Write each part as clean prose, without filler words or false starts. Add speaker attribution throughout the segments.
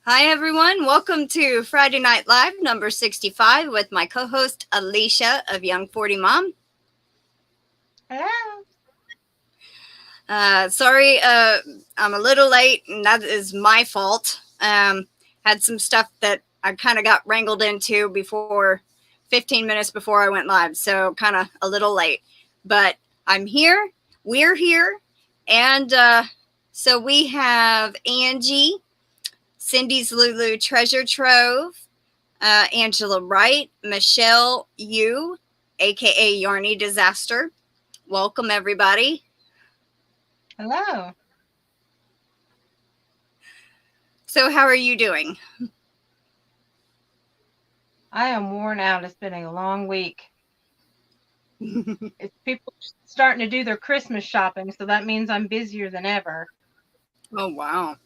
Speaker 1: Hi, everyone. Welcome to Friday Night Live number 65 with my co-host, Alishia of Young40mom.
Speaker 2: Hello.
Speaker 1: Sorry, I'm a little late, and that is my fault. Had some stuff that I kind of got wrangled into 15 minutes before I went live, so kind of a little late. But I'm here. We're here. And so we have Angie, Cindy's Lulu Treasure Trove, Angela Wright, Michelle Yu, aka Yarny Disaster. Welcome, everybody.
Speaker 2: Hello.
Speaker 1: So how are you doing?
Speaker 2: I am worn out. It's been a long week. It's people starting to do their Christmas shopping, so that means I'm busier than ever.
Speaker 1: Oh, wow.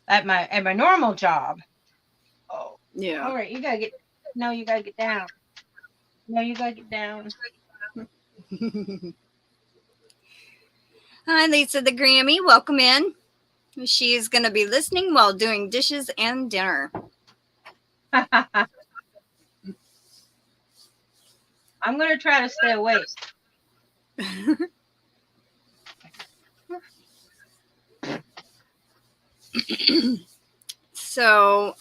Speaker 2: At my normal job.
Speaker 1: Oh, yeah.
Speaker 2: All right, you gotta get down. No, you gotta get down.
Speaker 1: Hi, Lisa the Grammy. Welcome in. She is going to be listening while doing dishes and dinner.
Speaker 2: I'm gonna try to stay awake.
Speaker 1: So,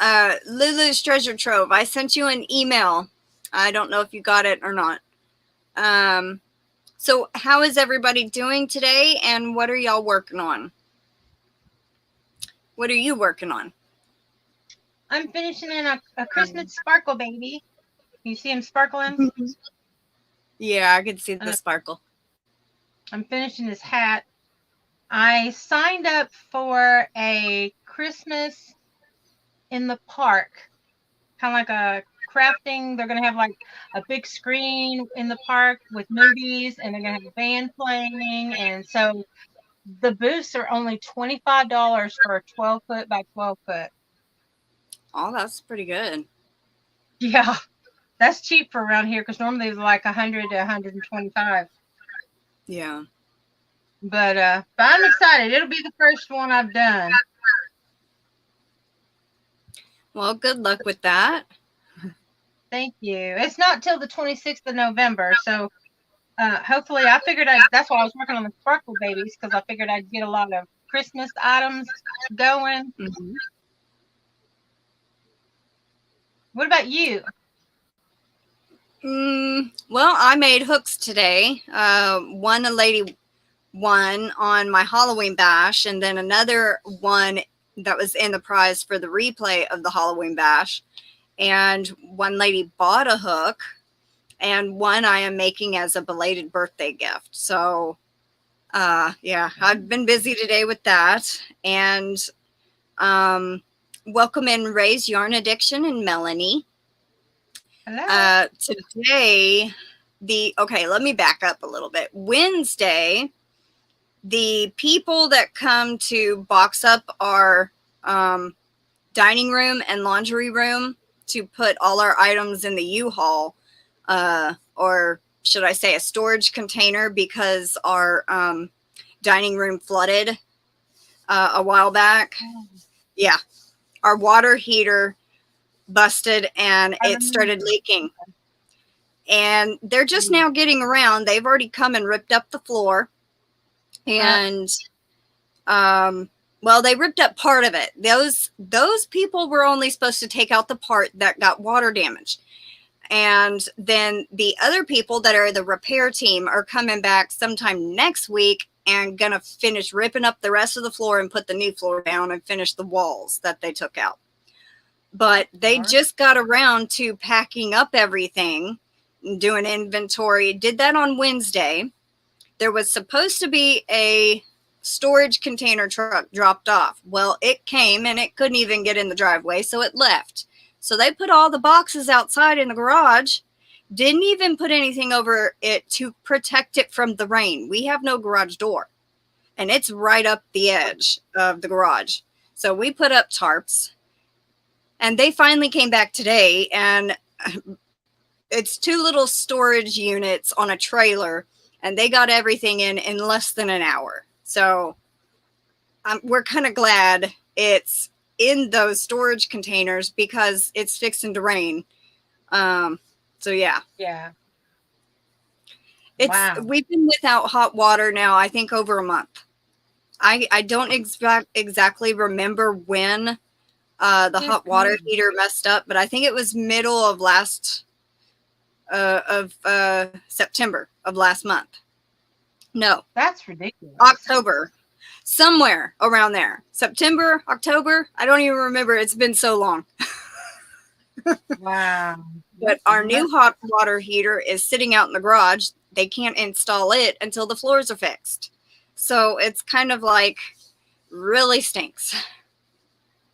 Speaker 1: Lulu's Treasure Trove, I sent you an email. I don't know if you got it or not. So how is everybody doing today, and what are y'all working on? What are you working on?
Speaker 2: I'm finishing in a Christmas sparkle baby. You see him sparkling?
Speaker 1: Yeah, I can see the sparkle.
Speaker 2: I'm finishing his hat. I signed up for a Christmas in the park, kind of like a crafting. They're going to have like a big screen in the park with movies, and they're going to have a band playing. And so the booths are only $25 for a 12-foot by 12-foot.
Speaker 1: Oh, that's pretty good.
Speaker 2: Yeah, that's cheap for around here because normally they're like 100 to 125.
Speaker 1: Yeah.
Speaker 2: But I'm excited. It'll be the first one I've done.
Speaker 1: Well, good luck with that.
Speaker 2: Thank you. It's not till the 26th of November, so hopefully that's why I was working on the sparkle babies, because I figured I'd get a lot of Christmas items going.
Speaker 1: Mm-hmm.
Speaker 2: What about you?
Speaker 1: Well, I made hooks today. A lady won on my Halloween bash, and then another one that was in the prize for the replay of the Halloween bash. And one lady bought a hook, and one I am making as a belated birthday gift. So, yeah, I've been busy today with that. And welcome in Ray's Yarn Addiction and Melanie.
Speaker 2: Hello.
Speaker 1: Today, okay, let me back up a little bit. Wednesday, the people that come to box up our dining room and laundry room to put all our items in the U-Haul, or should I say a storage container, because our dining room flooded a while back. Yeah, our water heater busted and it started leaking. And they're just now getting around. They've already come and ripped up the floor. And well, they ripped up part of it. Those people were only supposed to take out the part that got water damaged. And then the other people that are the repair team are coming back sometime next week and going to finish ripping up the rest of the floor and put the new floor down and finish the walls that they took out. But they just got around to packing up everything, doing inventory. Did that on Wednesday. There was supposed to be a storage container truck dropped off. Well, it came and it couldn't even get in the driveway, so it left. So they put all the boxes outside in the garage, didn't even put anything over it to protect it from the rain. We have no garage door, and it's right up the edge of the garage. So we put up tarps, and they finally came back today, and it's 2 little storage units on a trailer, and they got everything in less than an hour. So we're kind of glad it's in those storage containers because it's fixing to rain. So yeah.
Speaker 2: Yeah.
Speaker 1: It's
Speaker 2: Wow.
Speaker 1: we've been without hot water now, I think over a month. I don't exactly remember when the hot water heater messed up, but I think it was middle of September of last month. No.
Speaker 2: That's ridiculous.
Speaker 1: October. Somewhere around there. September, October. I don't even remember. It's been so long.
Speaker 2: Wow.
Speaker 1: But our new hot water heater is sitting out in the garage. They can't install it until the floors are fixed. So it's kind of like really stinks.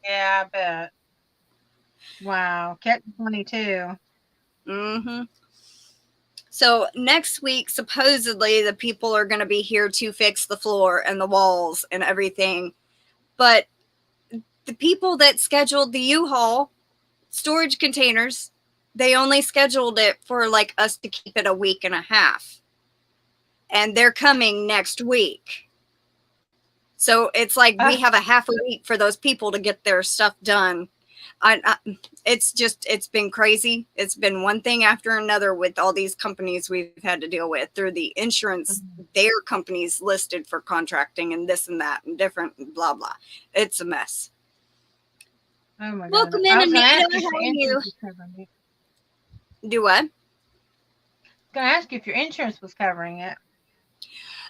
Speaker 2: Yeah, I bet. Wow. Catch 22.
Speaker 1: Mm-hmm. So next week, supposedly, the people are going to be here to fix the floor and the walls and everything. But the people that scheduled the U-Haul storage containers, they only scheduled it for like us to keep it a week and a half. And they're coming next week. So it's like we have a half a week for those people to get their stuff done. It's been crazy. It's been one thing after another with all these companies we've had to deal with through the insurance. Their companies listed for contracting and this and that and different and blah, blah. It's a mess.
Speaker 2: Oh my God.
Speaker 1: Welcome in, Anita. How are you? Do what? I was
Speaker 2: going to ask you if your insurance was covering it.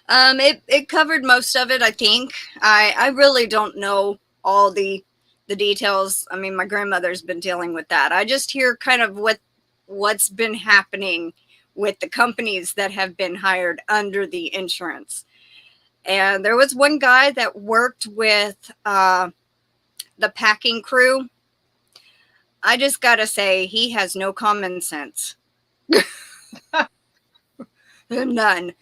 Speaker 1: It covered most of it, I think. I really don't know all the details. I mean, my grandmother's been dealing with that. I just hear kind of what's been happening with the companies that have been hired under the insurance. And there was one guy that worked with the packing crew. I just got to say, he has no common sense. None.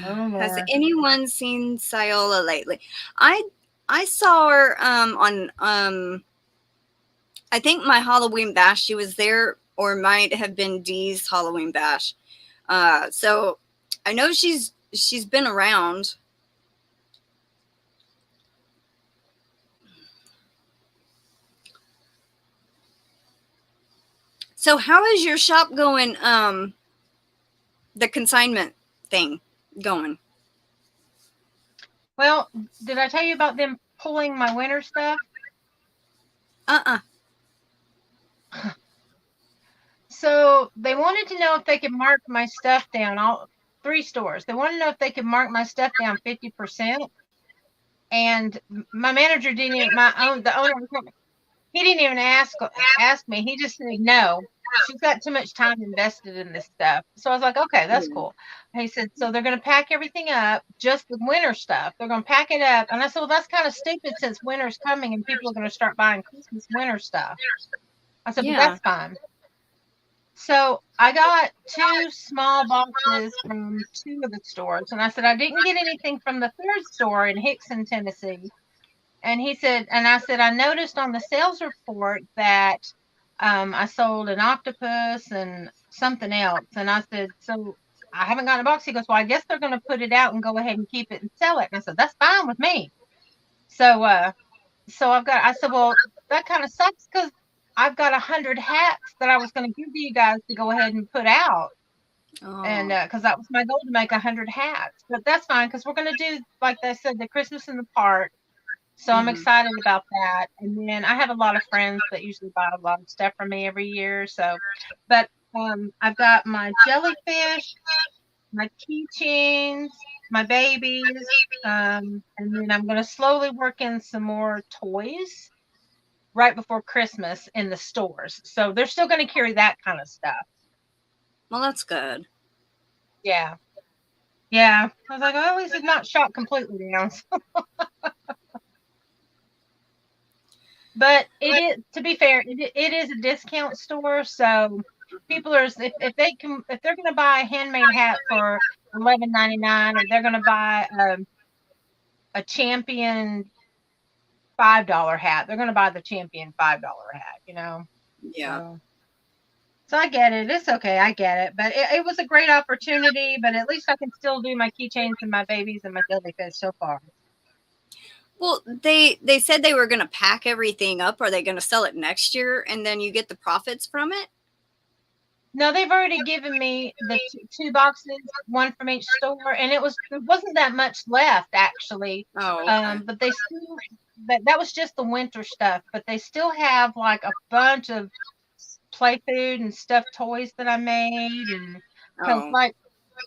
Speaker 2: Oh,
Speaker 1: has anyone seen Syola lately? I saw her on I think my Halloween bash. She was there, or might have been Dee's Halloween bash. So I know she's been around. So how is your shop going? The consignment thing going?
Speaker 2: Well, did I tell you about them pulling my winter stuff? So they wanted to know if they could mark my stuff down. All 3 stores. They wanted to know if they could mark my stuff down 50%. And my manager didn't even, the owner, he didn't even ask me. He just said no. She's got too much time invested in this stuff. So I was like, okay, that's cool. And he said, so they're going to pack everything up, just the winter stuff. They're going to pack it up. And I said, well, that's kind of stupid since winter's coming and people are going to start buying Christmas winter stuff. I said, but that's fine. So I got 2 small boxes from 2 of the stores. And I said, I didn't get anything from the 3rd store in Hickson, Tennessee. And he said, and I said, I noticed on the sales report that I sold an octopus and something else. And I said, so I haven't gotten a box. He goes, well, I guess they're going to put it out and go ahead and keep it and sell it. And I said, that's fine with me. So, I said, well, that kind of sucks because I've got 100 hats that I was going to give to you guys to go ahead and put out. And because that was my goal, to make 100 hats. But that's fine because we're going to do, like I said, the Christmas in the Park. So I'm excited about that. And then I have a lot of friends that usually buy a lot of stuff from me every year. So, but I've got my jellyfish, my keychains, my babies, and then I'm going to slowly work in some more toys right before Christmas in the stores. So they're still going to carry that kind of stuff.
Speaker 1: Well, that's good.
Speaker 2: Yeah. Yeah. I was like, oh, at least it's not shot completely down. But it is, to be fair, it is a discount store. So people are, if they're going to buy a handmade hat for $11.99, or they're going to buy a Champion $5 hat, they're going to buy the Champion $5 hat, you know?
Speaker 1: Yeah.
Speaker 2: So I get it. It's okay. I get it. But it was a great opportunity, but at least I can still do my keychains and my babies and my jellyfish so far.
Speaker 1: Well, they said they were going to pack everything up. Are they going to sell it next year and then you get the profits from it?
Speaker 2: No, they've already given me the two boxes, one from each store, and there wasn't that much left actually.
Speaker 1: Oh, okay.
Speaker 2: But they still that was just the winter stuff, but they still have like a bunch of play food and stuffed toys that I made, and because
Speaker 1: Oh,
Speaker 2: like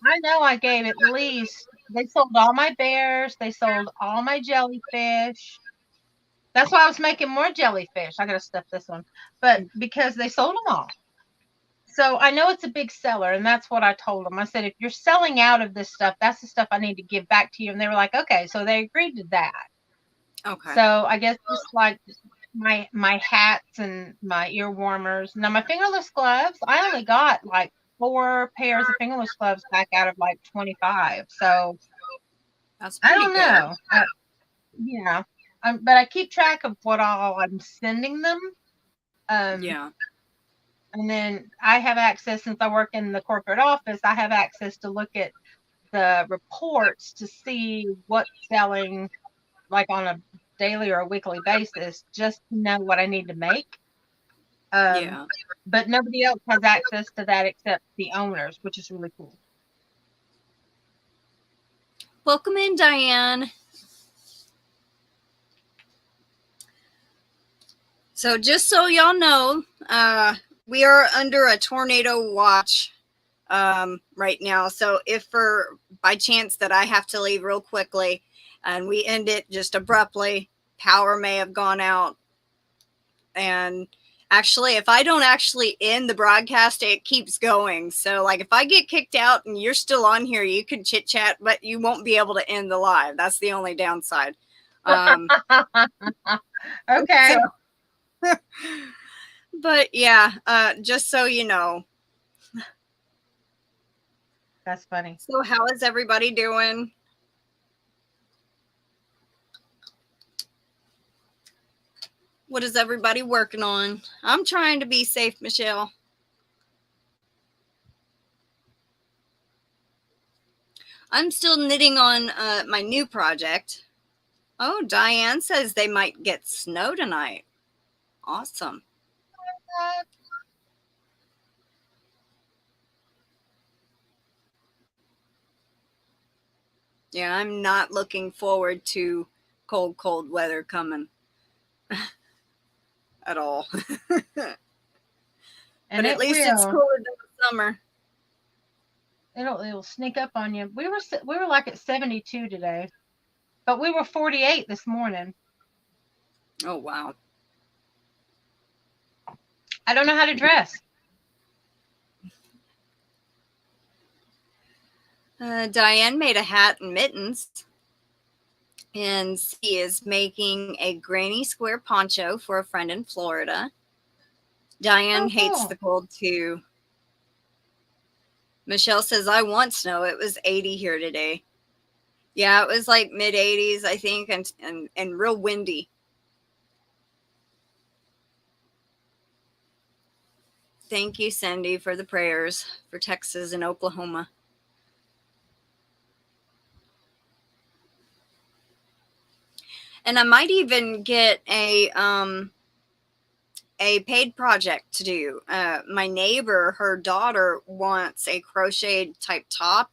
Speaker 2: I know I gave at least they sold all my bears, they sold all my jellyfish. That's why I was making more jellyfish. I gotta stuff this one, but because they sold them all. So I know it's a big seller, and that's what I told them. I said, if you're selling out of this stuff, that's the stuff I need to give back to you. And they were like, okay, so they agreed to that.
Speaker 1: okay.
Speaker 2: So I guess just like my hats and my ear warmers. Now my fingerless gloves, I only got like 4 pairs of fingerless gloves back out of like 25. So
Speaker 1: That's
Speaker 2: I
Speaker 1: pretty
Speaker 2: don't
Speaker 1: good.
Speaker 2: know. Yeah, but I keep track of what all I'm sending them.
Speaker 1: Yeah.
Speaker 2: And then I have access, since I work in the corporate office, I have access to look at the reports to see what's selling like on a daily or a weekly basis, just to know what I need to make.
Speaker 1: Yeah.
Speaker 2: But nobody else has access to that except the owners, which is really cool.
Speaker 1: Welcome in, Diane. So just so y'all know, we are under a tornado watch right now. So if for by chance that I have to leave real quickly and we end it just abruptly, power may have gone out. And actually, if I don't actually end the broadcast, it keeps going. So like if I get kicked out and you're still on here, you can chit chat, but you won't be able to end the live. That's the only downside.
Speaker 2: Okay.
Speaker 1: But yeah, just so you know.
Speaker 2: That's funny.
Speaker 1: So how is everybody doing? What is everybody working on? I'm trying to be safe, Michelle. I'm still knitting on my new project. Oh, Diane says they might get snow tonight. Awesome. Yeah, I'm not looking forward to cold weather coming at all.
Speaker 2: And
Speaker 1: but at least it's cooler than the summer.
Speaker 2: It'll sneak up on you. We were like at 72 today, but we were 48 this morning.
Speaker 1: Oh, wow.
Speaker 2: I don't know how to dress.
Speaker 1: Diane made a hat and mittens. And she is making a granny square poncho for a friend in Florida. Diane hates the cold too. Michelle says, I want snow. It was 80 here today. Yeah, it was like mid 80s, I think, and real windy. Thank you, Cindy, for the prayers for Texas and Oklahoma. And I might even get a paid project to do. My neighbor, her daughter wants a crocheted type top.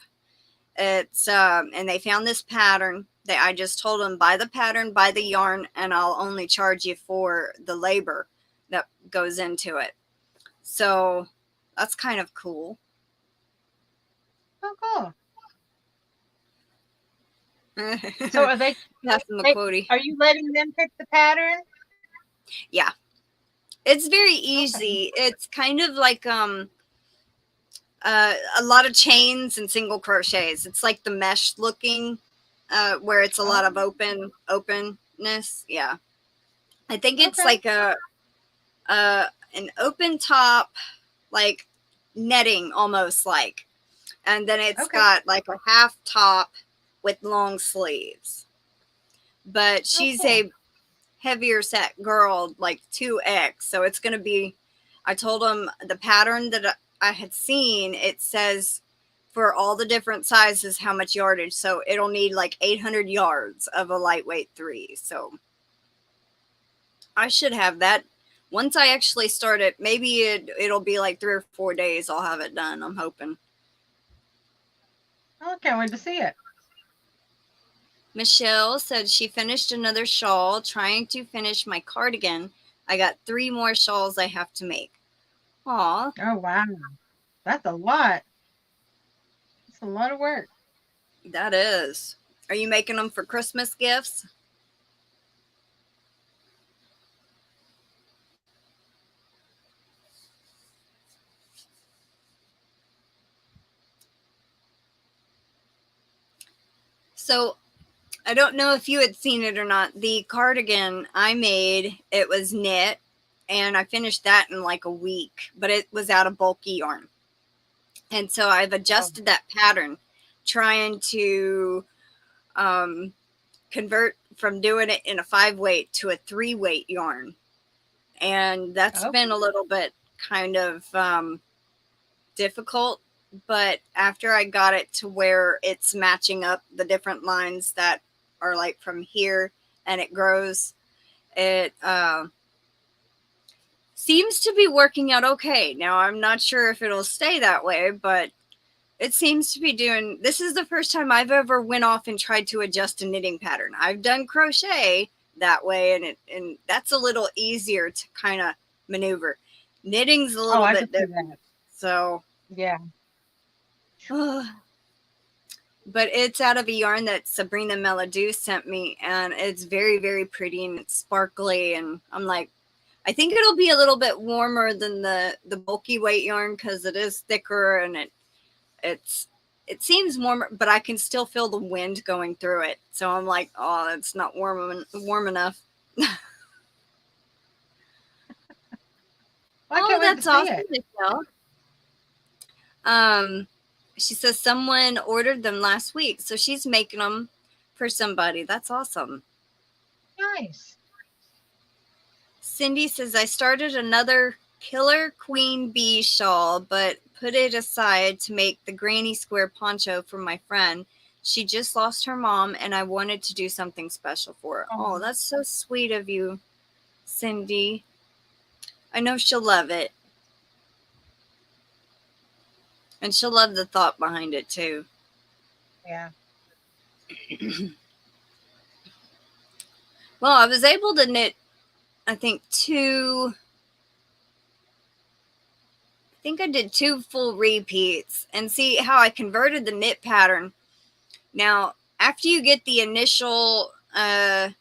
Speaker 1: It's and they found this pattern that I just told them, buy the pattern, buy the yarn, and I'll only charge you for the labor that goes into it. So that's kind of cool.
Speaker 2: Oh, cool. So are they? Are you letting them pick the pattern?
Speaker 1: Yeah, it's very easy. Okay. It's kind of like a lot of chains and single crochets. It's like the mesh looking, where it's a lot of openness. Yeah, I think it's like an open top, like netting almost like, and then it's got like a half top with long sleeves. But she's a heavier set girl, like 2X. So it's going to be, I told them the pattern that I had seen, it says for all the different sizes how much yardage. So it'll need like 800 yards of a lightweight 3. So I should have that. Once I actually start it, maybe it'll be like 3 or 4 days I'll have it done, I'm hoping.
Speaker 2: I can't wait to see it.
Speaker 1: Michelle said she finished another shawl, trying to finish my cardigan. I got 3 more shawls I have to make. Aw.
Speaker 2: Oh, wow. That's a lot. It's a lot of work.
Speaker 1: That is. Are you making them for Christmas gifts? So I don't know if you had seen it or not. The cardigan I made, it was knit, and I finished that in like a week, but it was out of bulky yarn. And so I've adjusted that pattern, trying to convert from doing it in a 5-weight to a 3-weight yarn. And that's been a little bit kind of difficult. But after I got it to where it's matching up the different lines that are like from here and it grows, it seems to be working out okay. Now, I'm not sure if it'll stay that way, but it seems to be doing. This is the first time I've ever went off and tried to adjust a knitting pattern. I've done crochet that way, and that's a little easier to kind of maneuver. Knitting's a little bit different. So
Speaker 2: yeah.
Speaker 1: But it's out of a yarn that Sabrina Melody sent me, and it's very, very pretty, and it's sparkly, and I'm like, I think it'll be a little bit warmer than the bulky weight yarn because it is thicker, and it seems warmer, but I can still feel the wind going through it. So I'm like, oh, it's not warm enough.
Speaker 2: Oh,
Speaker 1: that's awesome, Michelle. She says someone ordered them last week, so she's making them for somebody. That's awesome.
Speaker 2: Nice.
Speaker 1: Cindy says, I started another Killer Queen Bee shawl, but put it aside to make the granny square poncho for my friend. She just lost her mom, and I wanted to do something special for her. Oh, that's so sweet of you, Cindy. I know she'll love it. And she'll love the thought behind it, too.
Speaker 2: Yeah.
Speaker 1: Well, I was able to knit, I think I did 2 full repeats, and see how I converted the knit pattern. Now, after you get the initial, I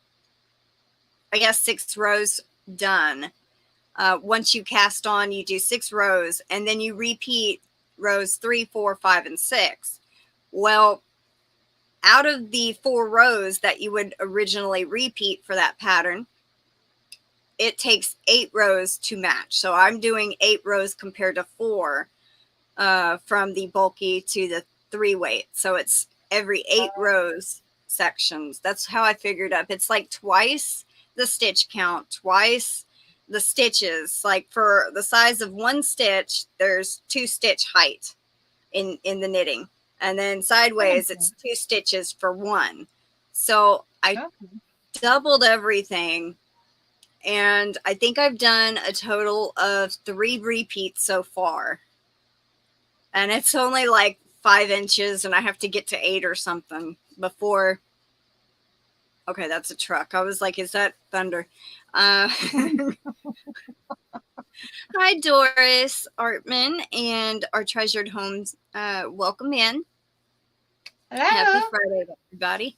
Speaker 1: guess 6 rows done, once you cast on, you do 6 rows, and then you repeat rows 3, 4, 5, and 6. Well, out of the 4 rows that you would originally repeat for that pattern, it takes 8 rows to match. So I'm doing 8 rows compared to 4 from the bulky to the 3-weight. So it's every 8 rows sections. That's how I figured up. It's like twice the stitch count, twice the stitches. Like for the size of 1 stitch, there's 2 stitch height in the knitting. And then sideways, it's 2 stitches for 1. So I doubled everything. And I think I've done a total of 3 repeats so far. And it's only like 5 inches, and I have to get to 8 or something before. Okay, that's a truck. I was like, is that thunder? Hi, Doris Artman and our treasured homes. Welcome in.
Speaker 2: Hello.
Speaker 1: Happy Friday, everybody.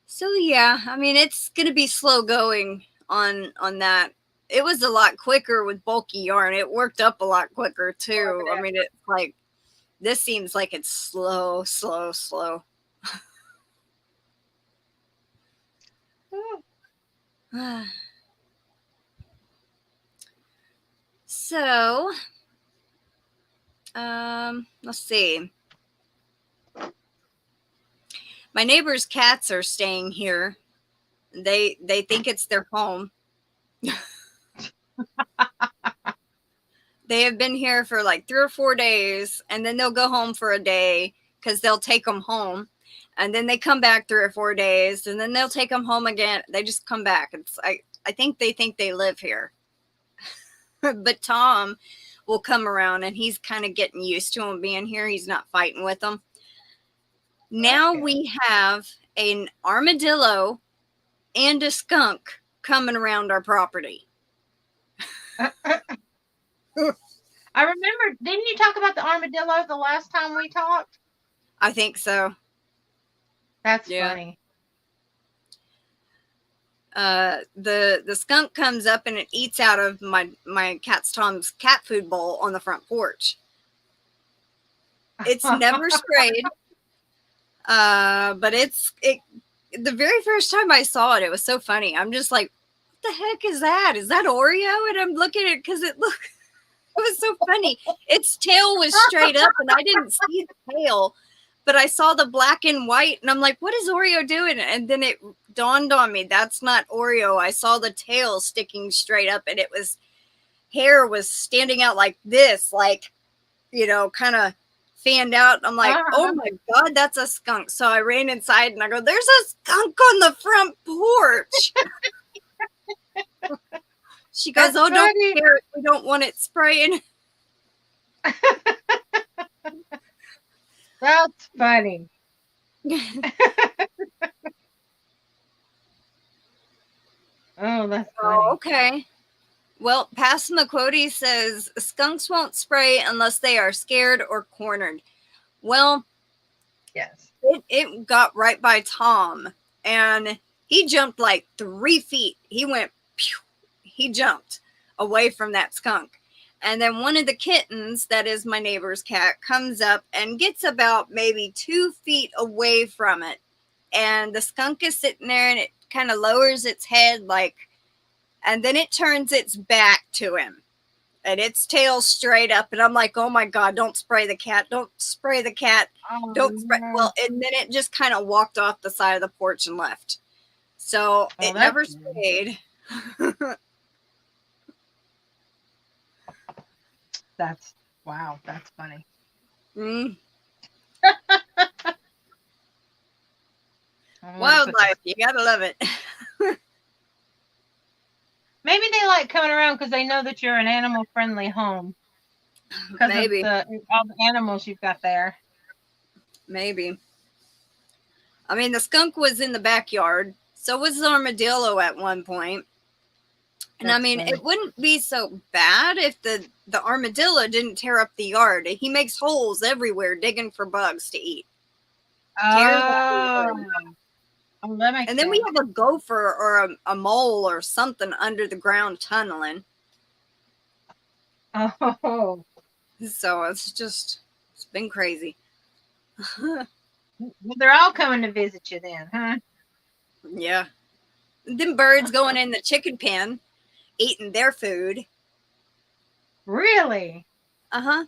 Speaker 1: So yeah, I mean, it's going to be slow going on that. It was a lot quicker with bulky yarn. It worked up a lot quicker too. I mean, it's like, this seems like it's slow. So let's see. My neighbor's cats are staying here. They think it's their home. They have been here for like 3 or 4 days, and then they'll go home for a day because they'll take them home. And then they come back 3 or 4 days, and then they'll take them home again. They just come back. I think they live here. But Tom will come around, and he's kind of getting used to him being here. He's not fighting with them. Now we have an armadillo and a skunk coming around our property.
Speaker 2: I remember, didn't you talk about the armadillo the last time we talked?
Speaker 1: I think so.
Speaker 2: That's funny.
Speaker 1: The skunk comes up and it eats out of my cat's Tom's cat food bowl on the front porch. It's never sprayed. But the very first time I saw it, it was so funny. I'm just like, what the heck is that? Is that Oreo? And I'm looking at it because it was so funny. Its tail was straight up and I didn't see the tail, but I saw the black and white and I'm like, what is Oreo doing? And then it dawned on me, that's not Oreo. I saw the tail sticking straight up and hair was standing out like this, like, kind of fanned out. I'm like, oh my God, that's a skunk. So I ran inside and I go, there's a skunk on the front porch. She goes, don't care if we don't want it spraying.
Speaker 2: That's funny. Oh, that's funny.
Speaker 1: Oh, okay. Well, Passamaquoddy says skunks won't spray unless they are scared or cornered. Well,
Speaker 2: yes.
Speaker 1: It got right by Tom, and he jumped like 3 feet. He went, pew, he jumped away from that skunk. And then one of the kittens, that is my neighbor's cat, comes up and gets about maybe 2 feet away from it. And the skunk is sitting there and it kind of lowers its head and then it turns its back to him and its tail straight up. And I'm like, oh my God, don't spray the cat. Don't spray the cat. Don't spray. Well, and then it just kind of walked off the side of the porch and left. So it never sprayed.
Speaker 2: Wow. That's funny.
Speaker 1: Wildlife, you gotta love it.
Speaker 2: Maybe they like coming around because they know that you're an animal-friendly home.
Speaker 1: Maybe.
Speaker 2: Of all the animals you've got there.
Speaker 1: Maybe. I mean, the skunk was in the backyard. So was the armadillo at one point. And I mean, it wouldn't be so bad if the armadillo didn't tear up the yard. He makes holes everywhere digging for bugs to eat.
Speaker 2: That makes
Speaker 1: and then we have a gopher or a mole or something under the ground tunneling.
Speaker 2: Oh.
Speaker 1: So it's been crazy.
Speaker 2: Well, they're all coming to visit you then, huh?
Speaker 1: Yeah. Then birds going in the chicken pen, eating their food.
Speaker 2: Really?
Speaker 1: Uh-huh.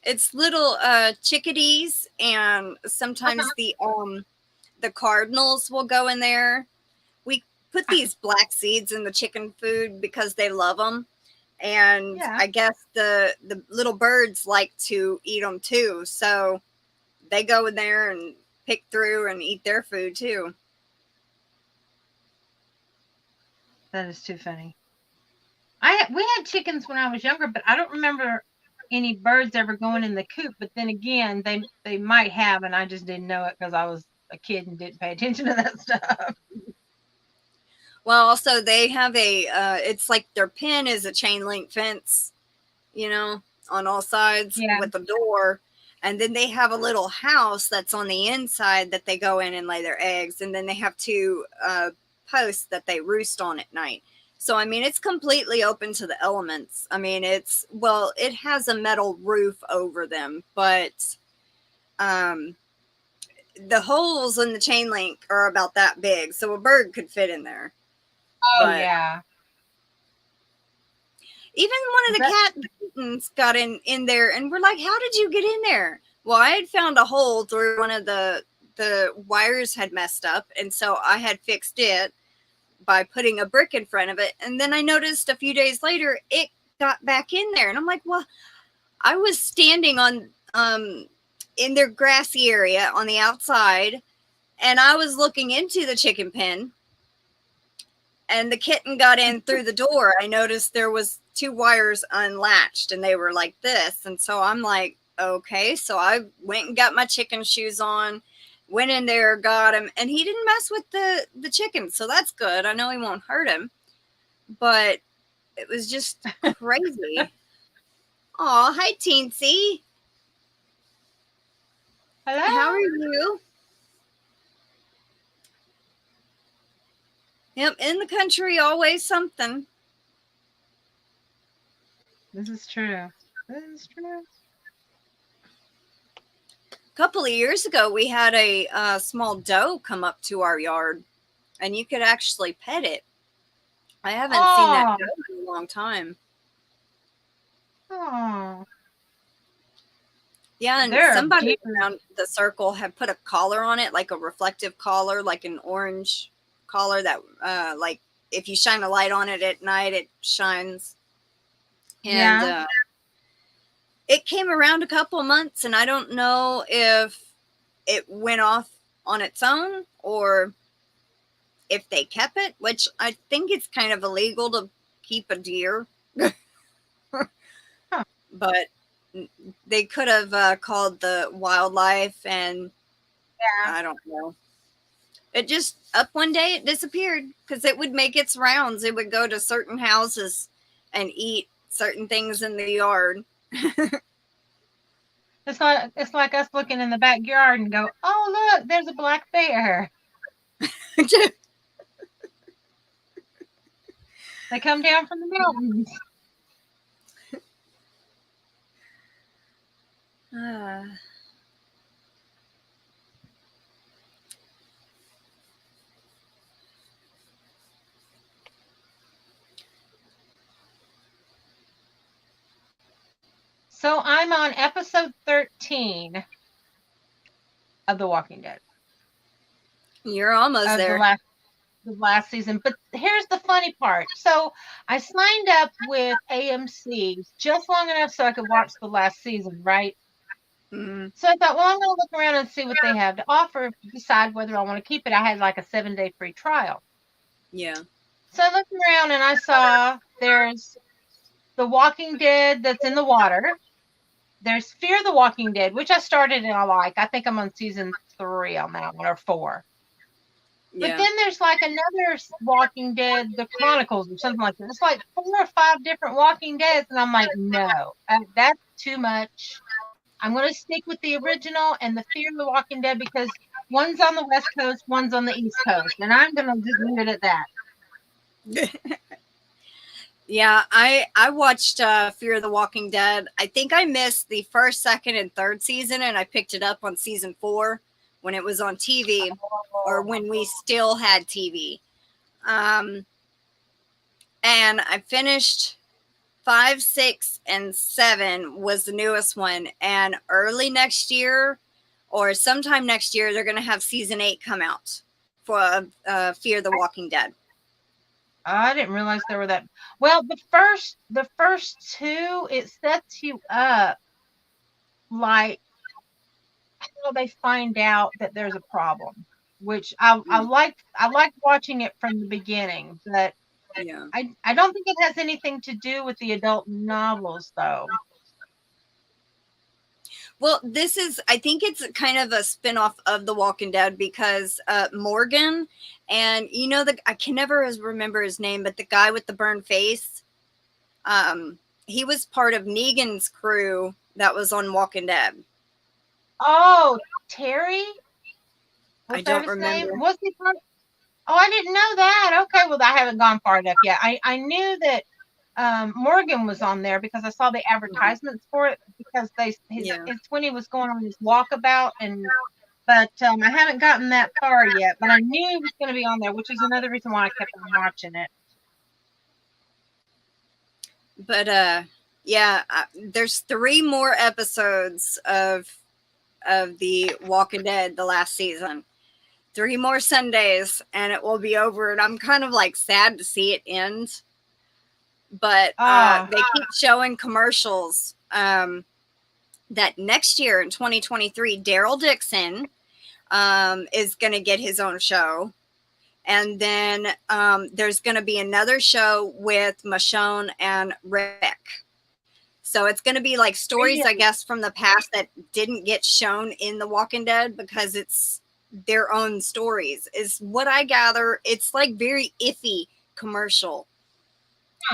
Speaker 1: It's little chickadees, and sometimes the cardinals will go in there. We put these black seeds in the chicken food because they love them. And I guess the little birds like to eat them too. So they go in there and pick through and eat their food too.
Speaker 2: That is too funny. We had chickens when I was younger, but I don't remember any birds ever going in the coop. But then again, they might have, and I just didn't know it because I was a kid and didn't pay attention to that stuff.
Speaker 1: Well, also they have it's like their pen is a chain link fence, on all sides with a door. And then they have a little house that's on the inside that they go in and lay their eggs. And then they have 2 posts that they roost on at night. So, I mean, it's completely open to the elements. I mean, it has a metal roof over them, but the holes in the chain link are about that big. So a bird could fit in there.
Speaker 2: Oh, yeah.
Speaker 1: Even one of the kittens got in there, and we're like, how did you get in there? Well, I had found a hole through one of the wires had messed up, and so I had fixed it by putting a brick in front of it. And then I noticed a few days later, it got back in there? And I'm like, well, I was standing on in their grassy area on the outside, and I was looking into the chicken pen, and the kitten got in through the door. I noticed there was 2 wires unlatched, and they were like this. And so I'm like, okay. So I went and got my chicken shoes on, went in there, got him, and he didn't mess with the chicken. So that's good. I know he won't hurt him, but it was just crazy. Oh, hi, Teensy.
Speaker 2: Hello.
Speaker 1: How are you? Yep, in the country, always something.
Speaker 2: This is true. This is true.
Speaker 1: A couple of years ago, we had a small doe come up to our yard, and you could actually pet it. I haven't seen that doe in a long time.
Speaker 2: Oh.
Speaker 1: Yeah, and somebody around the circle had put a collar on it, like a reflective collar, like an orange collar that, like, if you shine a light on it at night, it shines. And it came around a couple months, and I don't know if it went off on its own or if they kept it, which I think it's kind of illegal to keep a deer.
Speaker 2: Huh.
Speaker 1: But they could have called the wildlife, and I don't know. It just, up one day, it disappeared because it would make its rounds. It would go to certain houses and eat certain things in the yard.
Speaker 2: It's like us looking in the backyard and go, oh, look, there's a black bear. They come down from the mountains. So I'm on episode 13 of The Walking Dead.
Speaker 1: You're almost there.
Speaker 2: The last season. But here's the funny part. So I signed up with AMC just long enough so I could watch the last season, right?
Speaker 1: Mm-hmm.
Speaker 2: So I thought, well, I'm going to look around and see what they have to offer, decide whether I want to keep it. I had like a 7-day free trial.
Speaker 1: Yeah.
Speaker 2: So I looked around and I saw there's The Walking Dead that's in the water. There's Fear the Walking Dead, which I started and I like. I think I'm on season 3 on that one, or 4. But then there's like another Walking Dead, The Chronicles or something like that. It's like 4 or 5 different Walking Deads. And I'm like, no, that's too much. I'm going to stick with the original and the Fear the Walking Dead because one's on the West Coast, one's on the East Coast. And I'm going to just leave it at that.
Speaker 1: Yeah, I watched Fear the Walking Dead. I think I missed the 1st, 2nd, and 3rd season, and I picked it up on season 4 when it was on TV, or when we still had TV. And I finished 5, 6, and 7 was the newest one. And early next year, or sometime next year, they're going to have season 8 come out for Fear the Walking Dead.
Speaker 2: I didn't realize there were that. Well, the first 2, it sets you up like how they find out that there's a problem, which I liked watching it from the beginning, but
Speaker 1: yeah,
Speaker 2: I don't think it has anything to do with the adult novels though.
Speaker 1: Well, I think it's kind of a spinoff of The Walking Dead because Morgan and, I can never remember his name, but the guy with the burned face, he was part of Negan's crew that was on Walking Dead.
Speaker 2: Oh, Terry?
Speaker 1: I don't remember.
Speaker 2: Was he part? Oh, I didn't know that. Okay, well, I haven't gone far enough yet. I knew that Morgan was on there because I saw the advertisements for it because it's when he was going on his walkabout, but I haven't gotten that far yet. But I knew he was going to be on there, which is another reason why I kept on watching it.
Speaker 1: But there's 3 more episodes of The Walking Dead, the last season. 3 more Sundays, and it will be over. And I'm kind of like sad to see it end. but
Speaker 2: Ah,
Speaker 1: they keep showing commercials that next year in 2023, Daryl Dixon is going to get his own show. And then there's going to be another show with Michonne and Rick. So it's going to be like stories, I guess, from the past that didn't get shown in The Walking Dead because it's their own stories, is what I gather. It's like very iffy commercial.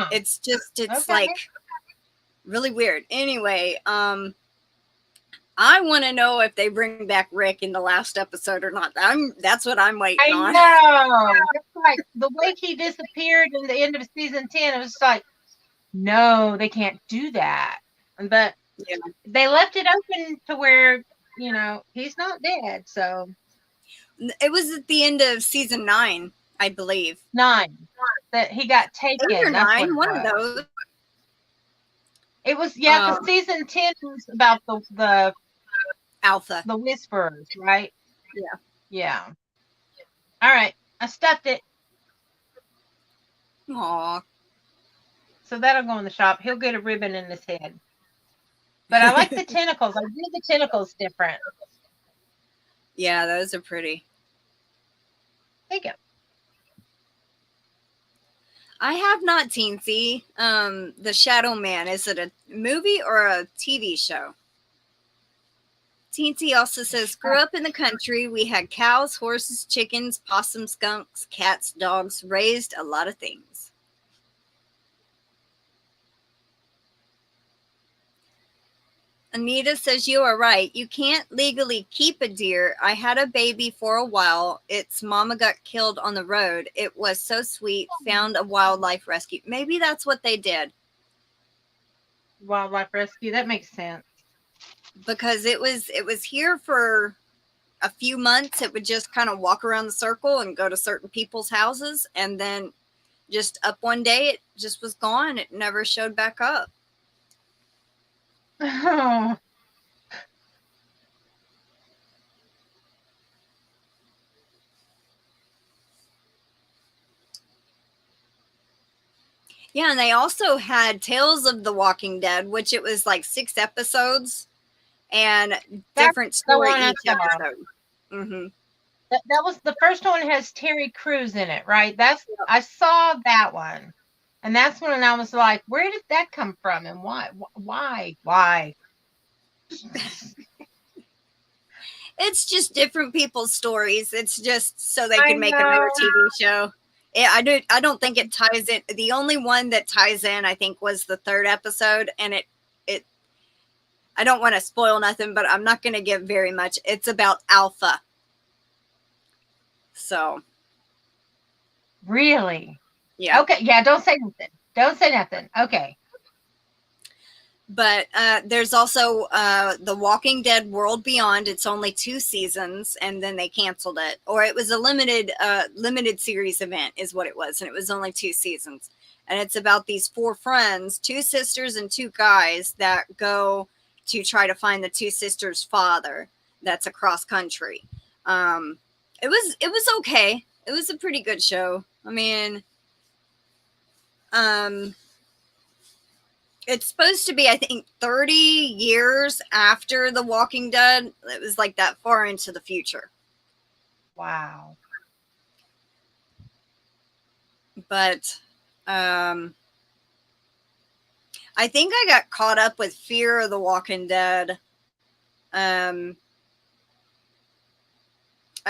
Speaker 1: It's
Speaker 2: okay.
Speaker 1: like really weird. Anyway, I want to know if they bring back Rick in the last episode or not. That's what I'm waiting on.
Speaker 2: I know. It's like the way he disappeared in the end of season 10, it was like, no, they can't do that. But
Speaker 1: Yeah.
Speaker 2: they left it open to where, you know, he's not dead. So
Speaker 1: It was at the end of season 9, I believe.
Speaker 2: 9 that he got taken.
Speaker 1: 8 or
Speaker 2: That's
Speaker 1: 9,
Speaker 2: what
Speaker 1: one of those.
Speaker 2: It was, yeah, because season 10 was about the
Speaker 1: Alpha.
Speaker 2: The Whisperers, right?
Speaker 1: Yeah.
Speaker 2: Yeah. All right. I stuffed it.
Speaker 1: Aw.
Speaker 2: So that'll go in the shop. He'll get a ribbon in his head. But I like the tentacles. I do the tentacles different.
Speaker 1: Yeah, those are pretty.
Speaker 2: Thank you.
Speaker 1: I have not seen The Shadow Man. Is it a movie or a TV show? Teensy also says, grew up in the country. We had cows, horses, chickens, possums, skunks, cats, dogs, raised a lot of things. Anita says, you are right. You can't legally keep a deer. I had a baby for a while. Its mama got killed on the road. It was so sweet. Found a wildlife rescue. Maybe that's what they did.
Speaker 2: Wildlife rescue. That makes sense.
Speaker 1: Because it was here for a few months. It would just kind of walk around the circle and go to certain people's houses, and then just up one day it just was gone. It never showed back up.
Speaker 2: Oh.
Speaker 1: Yeah, and they also had Tales of the Walking Dead, which it was like 6 episodes and different story each episode. Mm-hmm.
Speaker 2: That was the first one. Has Terry Crews in it, right? I saw that one, and that's when I was like, where did that come from, and why?
Speaker 1: It's just different people's stories. It's just so they can make another TV show. Yeah, I don't think it ties in. The only one that ties in, I think, was the 3rd episode, and it I don't want to spoil nothing, but I'm not going to give very much. It's about Alpha. So.
Speaker 2: Really?
Speaker 1: Yeah.
Speaker 2: Okay. Yeah. Don't say nothing. Don't say nothing. Okay.
Speaker 1: But there's also The Walking Dead World Beyond. It's only 2 seasons, and then they canceled it. Or it was a limited series event is what it was, and it was only 2 seasons. And it's about these 4 friends, 2 sisters and 2 guys, that go to try to find the 2 sisters' father that's across country. It was okay. It was a pretty good show. I mean, it's supposed to be, I think, 30 years after The Walking Dead. It was like that far into the future.
Speaker 2: Wow.
Speaker 1: But I think I got caught up with Fear of the Walking Dead. I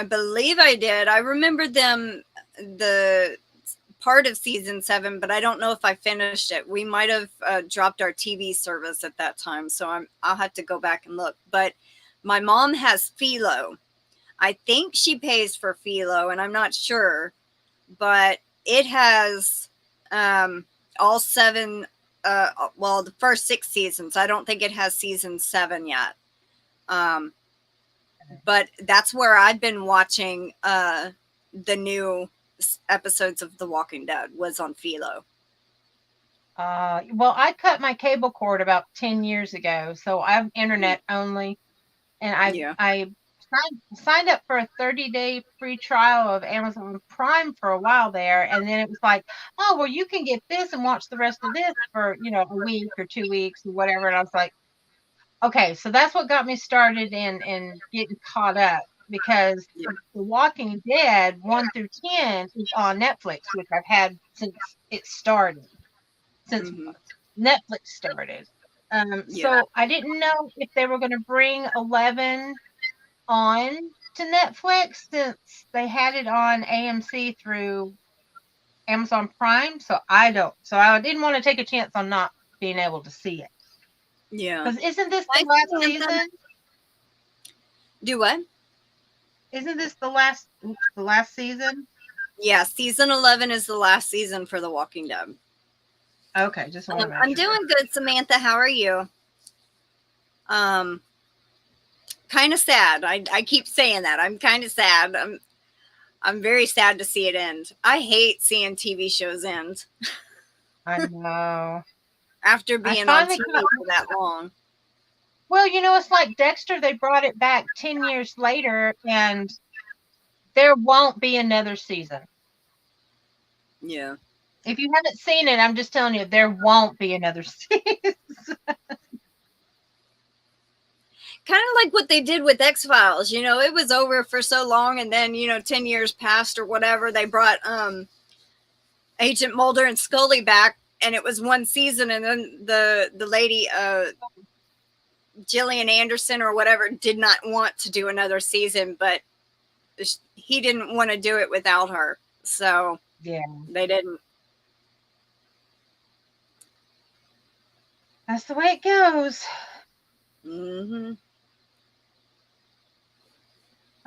Speaker 1: believe I did. I remember the part of season 7, but I don't know if I finished it. We might have dropped our TV service at that time, so I'll have to go back and look. But my mom has Philo. I think she pays for Philo, and I'm not sure, but it has all 7. Well, the first 6 seasons. I don't think it has season 7 yet. But that's where I've been watching the new episodes of The Walking Dead, was on Philo.
Speaker 2: Well, I cut my cable cord about 10 years ago, so I'm internet only, and I signed up for a 30-day free trial of Amazon Prime for a while there, and then it was like, oh, well, you can get this and watch the rest of this for, a week or 2 weeks or whatever. And I was like, okay, so that's what got me started in getting caught up, because The Walking Dead 1 through 10 is on Netflix, which I've had since it started, since Netflix started. So I didn't know if they were going to bring 11 on to Netflix, since they had it on AMC through Amazon Prime. So I didn't want to take a chance on not being able to see it.
Speaker 1: Yeah.
Speaker 2: Because isn't this the last season?
Speaker 1: Do what?
Speaker 2: Isn't this the last season?
Speaker 1: Yeah, season 11 is the last season for The Walking Dead.
Speaker 2: Okay, just want to make
Speaker 1: I'm doing good, Samantha. How are you? Kind of sad. I keep saying that. I'm kind of sad. I'm very sad to see it end. I hate seeing TV shows end.
Speaker 2: I know.
Speaker 1: After being on TV for that long.
Speaker 2: Well, it's like Dexter. They brought it back 10 years later, and there won't be another season.
Speaker 1: Yeah.
Speaker 2: If you haven't seen it, I'm just telling you, there won't be another season.
Speaker 1: Kind of like what they did with X-Files. It was over for so long, and then 10 years passed or whatever. They brought Agent Mulder and Scully back, and it was one season, and then the lady Gillian Anderson or whatever did not want to do another season, but he didn't want to do it without her, so
Speaker 2: yeah,
Speaker 1: they didn't.
Speaker 2: That's the way it goes.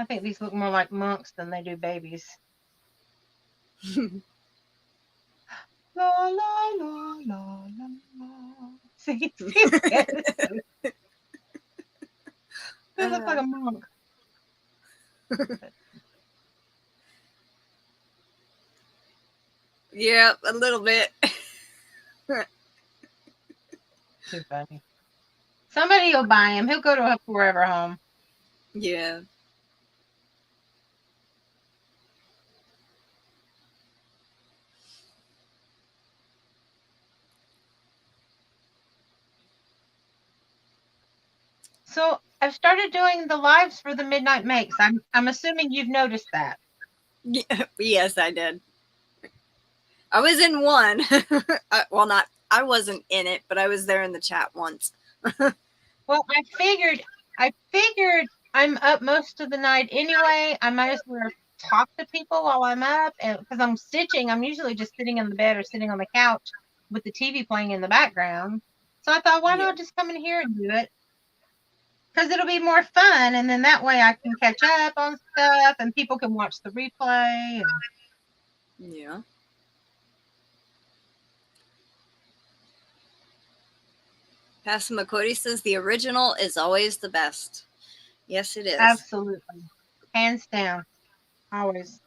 Speaker 2: I think these look more like monks than they do babies. La la la la la. See, they look like a monk.
Speaker 1: Yeah, a little bit.
Speaker 2: Too funny. Somebody will buy him. He'll go to a forever home.
Speaker 1: Yeah.
Speaker 2: So I've started doing the lives for the Midnight Makes. I'm assuming you've noticed that.
Speaker 1: Yes, I did. I was in one. I wasn't in it, but I was there in the chat once.
Speaker 2: Well, I figured I'm up most of the night anyway. I might as well talk to people while I'm up, and because I'm stitching, I'm usually just sitting in the bed or sitting on the couch with the TV playing in the background. So I thought, why not just come in here and do it? Because it'll be more fun, and then that way I can catch up on stuff, and people can watch the replay.
Speaker 1: Yeah. Passamaquoddy says the original is always the best. Yes, it is.
Speaker 2: Absolutely. Hands down. Always.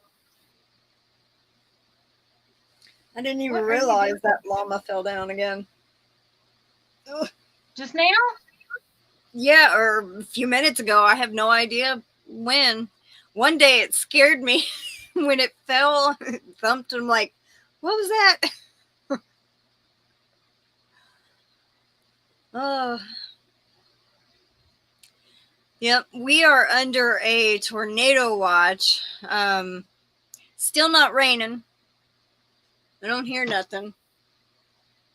Speaker 1: I didn't even realize that llama fell down again. Ugh.
Speaker 2: Just now?
Speaker 1: Yeah, or a few minutes ago. I have no idea when. One day it scared me when it fell. It thumped. I'm like, what was that? Oh. Yep, we are under a tornado watch. Still not raining. I don't hear nothing.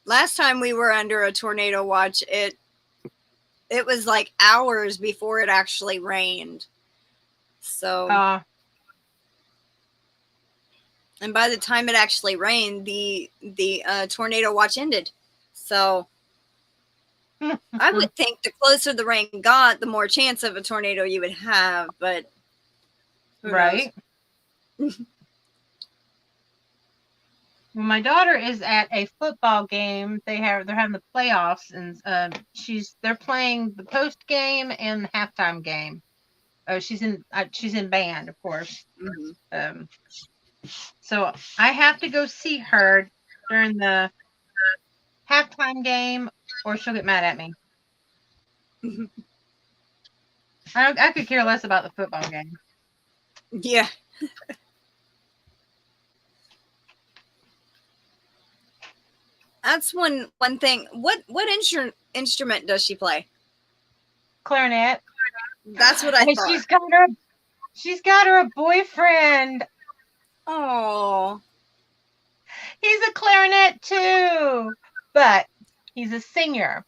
Speaker 1: Last time we were under a tornado watch, it was like hours before it actually rained. So, and by the time it actually rained, the tornado watch ended. So, I would think the closer the rain got, the more chance of a tornado you would have, but
Speaker 2: right. Well, my daughter is at a football game. They're having the playoffs, and they're playing the post game and the halftime game. She's in band, of course. Mm-hmm. So I have to go see her during the halftime game, or she'll get mad at me. I could care less about the football game.
Speaker 1: Yeah. That's one thing. What instrument does she play?
Speaker 2: Clarinet.
Speaker 1: That's what I
Speaker 2: and
Speaker 1: thought.
Speaker 2: She's got her a boyfriend.
Speaker 1: Oh.
Speaker 2: He's a clarinet too, but he's a singer.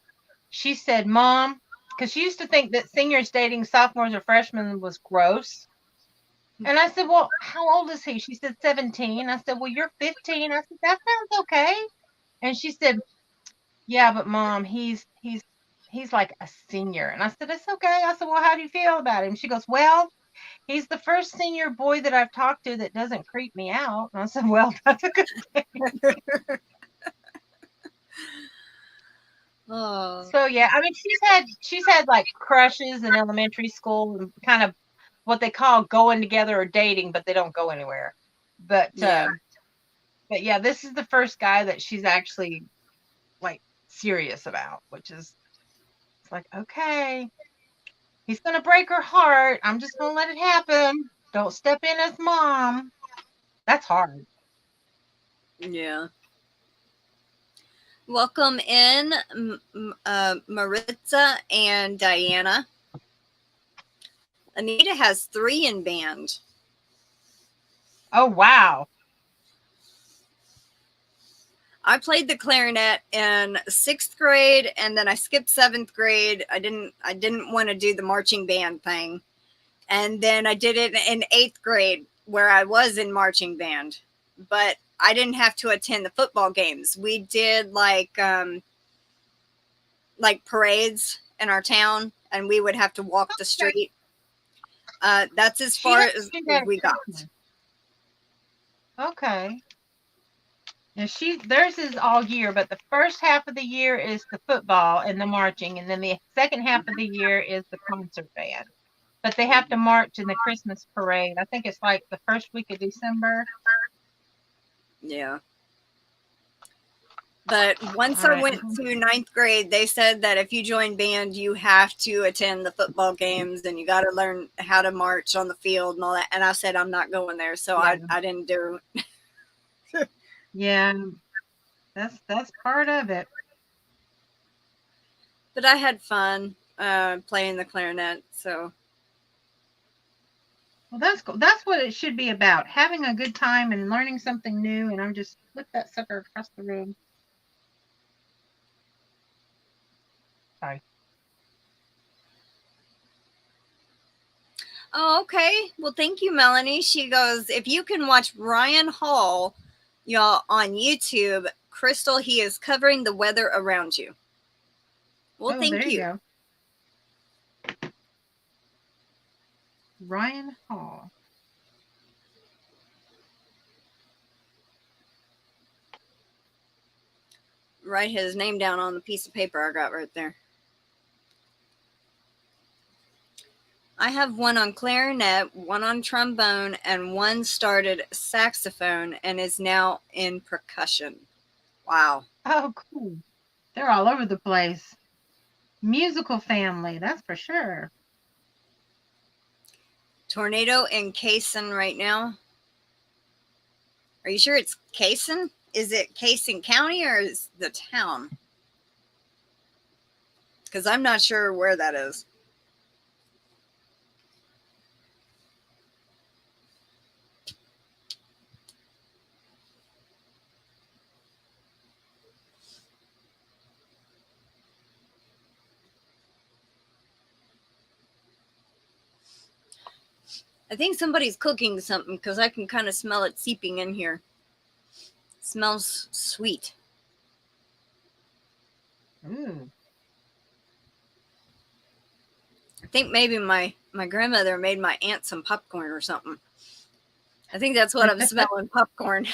Speaker 2: She said, Mom, because she used to think that singers dating sophomores or freshmen was gross. And I said, well, how old is he? She said 17. I said, well, you're 15. I said, that sounds okay. And she said, yeah, but Mom, he's like a senior. And I said, it's okay. I said, well, how do you feel about him? She goes, well, he's the first senior boy that I've talked to that doesn't creep me out. And I said, well, that's a good thing.
Speaker 1: Oh.
Speaker 2: So yeah, I mean, she's had like crushes in elementary school and kind of what they call going together or dating, but they don't go anywhere. But yeah, this is the first guy that she's actually like serious about, which is it's like, okay, he's gonna break her heart. I'm just gonna let it happen. Don't step in as mom. That's hard.
Speaker 1: Yeah. Welcome in, Maritza and Diana. Anita has 3 in band.
Speaker 2: Oh wow.
Speaker 1: I played the clarinet in 6th grade, and then I skipped 7th grade. I didn't want to do the marching band thing, and then I did it in 8th grade, where I was in marching band, but I didn't have to attend the football games. We did like parades in our town, and we would have to walk the street. That's as far as we got.
Speaker 2: Okay. And theirs is all year, but the first half of the year is the football and the marching, and then the second half of the year is the concert band. But they have to march in the Christmas parade. I think it's like the first week of December.
Speaker 1: Yeah. But once I went to 9th grade, they said that if you join band, you have to attend the football games and you got to learn how to march on the field and all that. And I said, I'm not going there. So I didn't do it.
Speaker 2: Yeah, that's part of it.
Speaker 1: But I had fun playing the clarinet. So.
Speaker 2: Well, that's cool. That's what it should be about, having a good time and learning something new. And I'm just flip that sucker across the room. Sorry.
Speaker 1: Oh, okay. Well, thank you, Melanie. She goes, if you can watch Ryan Hall, y'all, on YouTube, Crystal, he is covering the weather around you. Well, thank
Speaker 2: there
Speaker 1: you.
Speaker 2: Go. Ryan Hall.
Speaker 1: Write his name down on the piece of paper I got right there. I have one on clarinet, one on trombone, and one started saxophone and is now in percussion. Wow.
Speaker 2: Oh, cool. They're all over the place. Musical family, that's for sure.
Speaker 1: Tornado in Kaysen right now. Are you sure it's Kaysen? Is it Kaysen County or is the town? Because I'm not sure where that is. I think somebody's cooking something because I can kind of smell it seeping in here. It smells sweet.
Speaker 2: Ooh.
Speaker 1: I think maybe my grandmother made my aunt some popcorn or something. I think that's what I'm smelling, popcorn.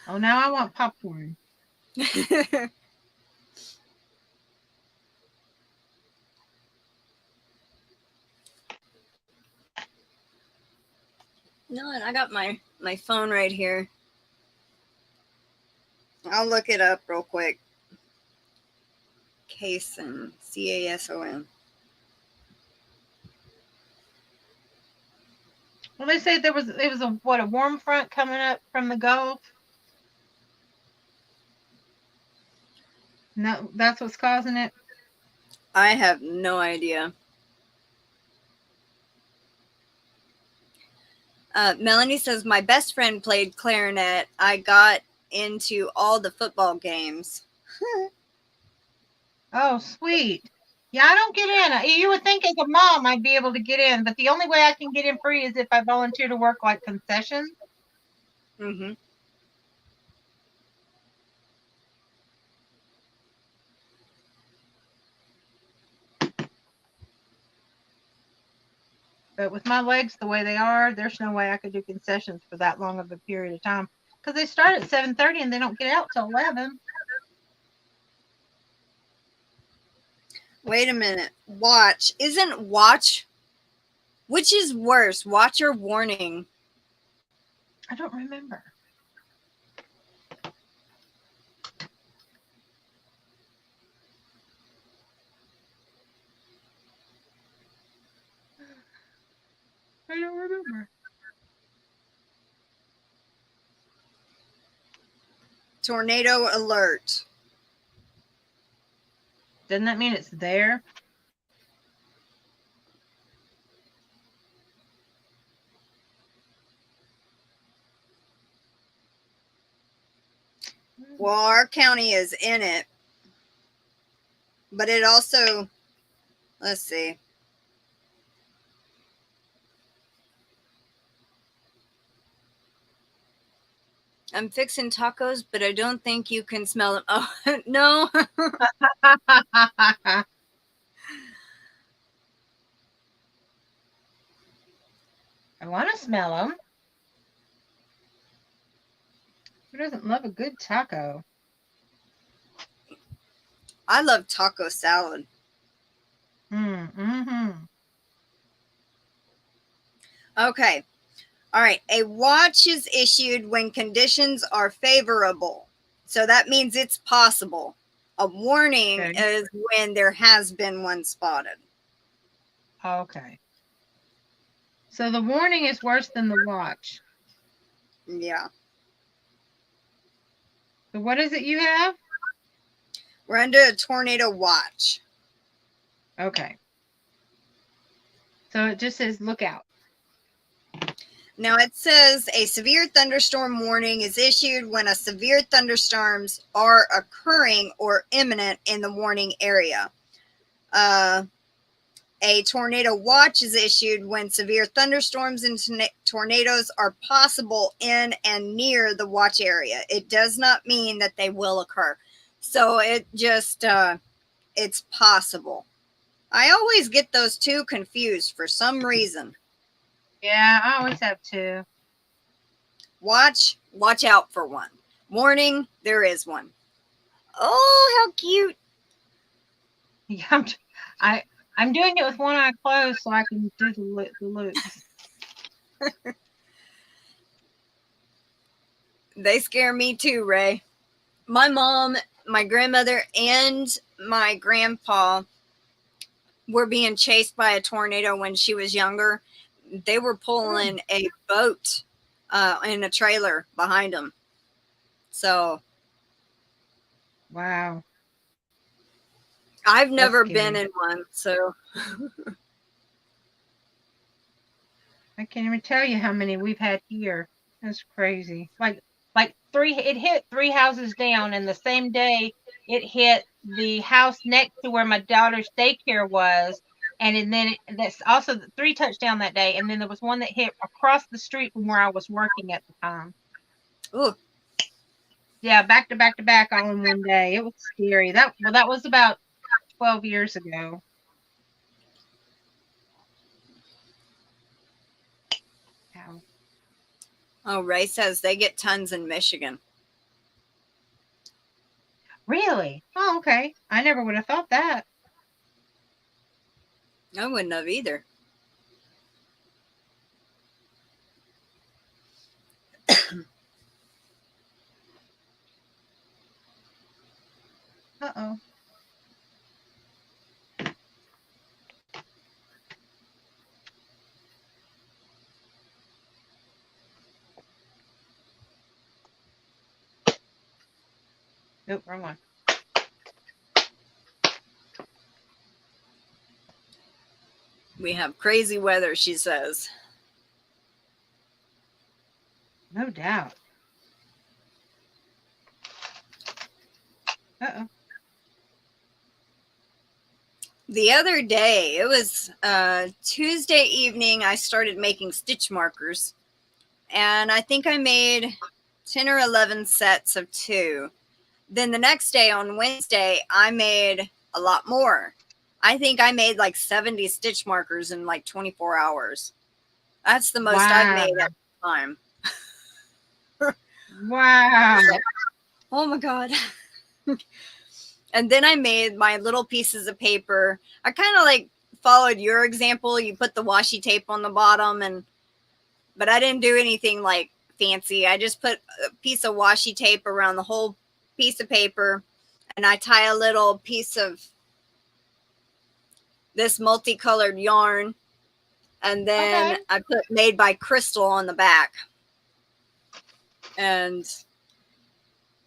Speaker 2: Oh, now I want popcorn.
Speaker 1: No, and I got my phone right here. I'll look it up real quick. Cason, Cason.
Speaker 2: Well, they say it was a warm front coming up from the Gulf. No, that's what's causing it.
Speaker 1: I have no idea. Melanie says, my best friend played clarinet. I got into all the football games.
Speaker 2: Oh, sweet. Yeah, I don't get in. You would think as a mom I'd be able to get in, but the only way I can get in free is if I volunteer to work like concessions.
Speaker 1: Mm-hmm.
Speaker 2: But with my legs the way they are, there's no way I could do concessions for that long of a period of time. Because they start at 7:30 and they don't get out till 11.
Speaker 1: Wait a minute. Watch. Isn't watch? Which is worse, watch or warning?
Speaker 2: I don't remember. I don't remember.
Speaker 1: Tornado alert.
Speaker 2: Doesn't that mean it's there?
Speaker 1: Well, our county is in it. But it also, let's see. I'm fixing tacos, but I don't think you can smell them. Oh, no.
Speaker 2: I want to smell them. Who doesn't love a good taco?
Speaker 1: I love taco salad.
Speaker 2: Mm-hmm.
Speaker 1: Okay. All right. A watch is issued when conditions are favorable. So that means it's possible. A warning is when there has been one spotted.
Speaker 2: Okay. So the warning is worse than the watch.
Speaker 1: Yeah.
Speaker 2: So what is it you have?
Speaker 1: We're under a tornado watch.
Speaker 2: Okay. So it just says look out.
Speaker 1: Now it says a severe thunderstorm warning is issued when a severe thunderstorms are occurring or imminent in the warning area. A tornado watch is issued when severe thunderstorms and tornadoes are possible in and near the watch area. It does not mean that they will occur. So it just, it's possible. I always get those two confused for some reason.
Speaker 2: Yeah, I always have two.
Speaker 1: Watch out for one. Warning, there is one. Oh, how cute.
Speaker 2: Yeah, I'm doing it with one eye closed so I can do the loops.
Speaker 1: They scare me too, Ray. My mom, my grandmother, and my grandpa were being chased by a tornado when she was younger. They were pulling a boat in a trailer behind them. So,
Speaker 2: wow.
Speaker 1: I've never been in one, so.
Speaker 2: I can't even tell you how many we've had here. That's crazy. Like three, it hit 3 houses down, and the same day it hit the house next to where my daughter's daycare was, and then that's also 3 touchdown that day, and then there was one that hit across the street from where I was working at the time.
Speaker 1: Ooh.
Speaker 2: Yeah, back to back to back all in one day. It was scary. That was about 12 years ago. Wow.
Speaker 1: Oh, Ray says they get tons in Michigan.
Speaker 2: Really? Oh, okay. I never would have thought that.
Speaker 1: I wouldn't have either.
Speaker 2: Uh-oh. Nope, wrong one.
Speaker 1: We have crazy weather, she says.
Speaker 2: No doubt. Uh-oh.
Speaker 1: The other day, it was Tuesday evening, I started making stitch markers. And I think I made 10 or 11 sets of 2. Then the next day on Wednesday, I made a lot more. I think I made like 70 stitch markers in like 24 hours. That's the most I've made at the time.
Speaker 2: Wow.
Speaker 1: Oh my God. And then I made my little pieces of paper. I kind of like followed your example. You put the washi tape on the bottom, but I didn't do anything like fancy. I just put a piece of washi tape around the whole piece of paper, and I tie a little piece of this multicolored yarn, and then I put made by Crystal on the back. And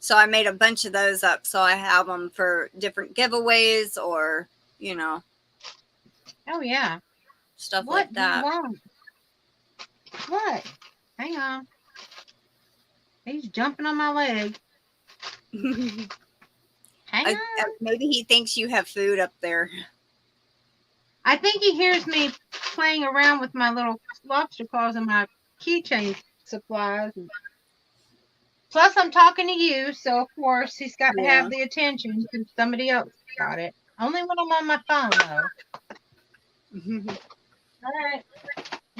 Speaker 1: so I made a bunch of those up, so I have them for different giveaways or, you know.
Speaker 2: Oh, yeah.
Speaker 1: Stuff like that.
Speaker 2: What? Hang on. He's jumping on my leg. Hang on.
Speaker 1: Maybe he thinks you have food up there.
Speaker 2: I think he hears me playing around with my little lobster claws and my keychain supplies. Plus, I'm talking to you, so of course he's got to have the attention because somebody else got it. Only when I'm on my phone, though. All right.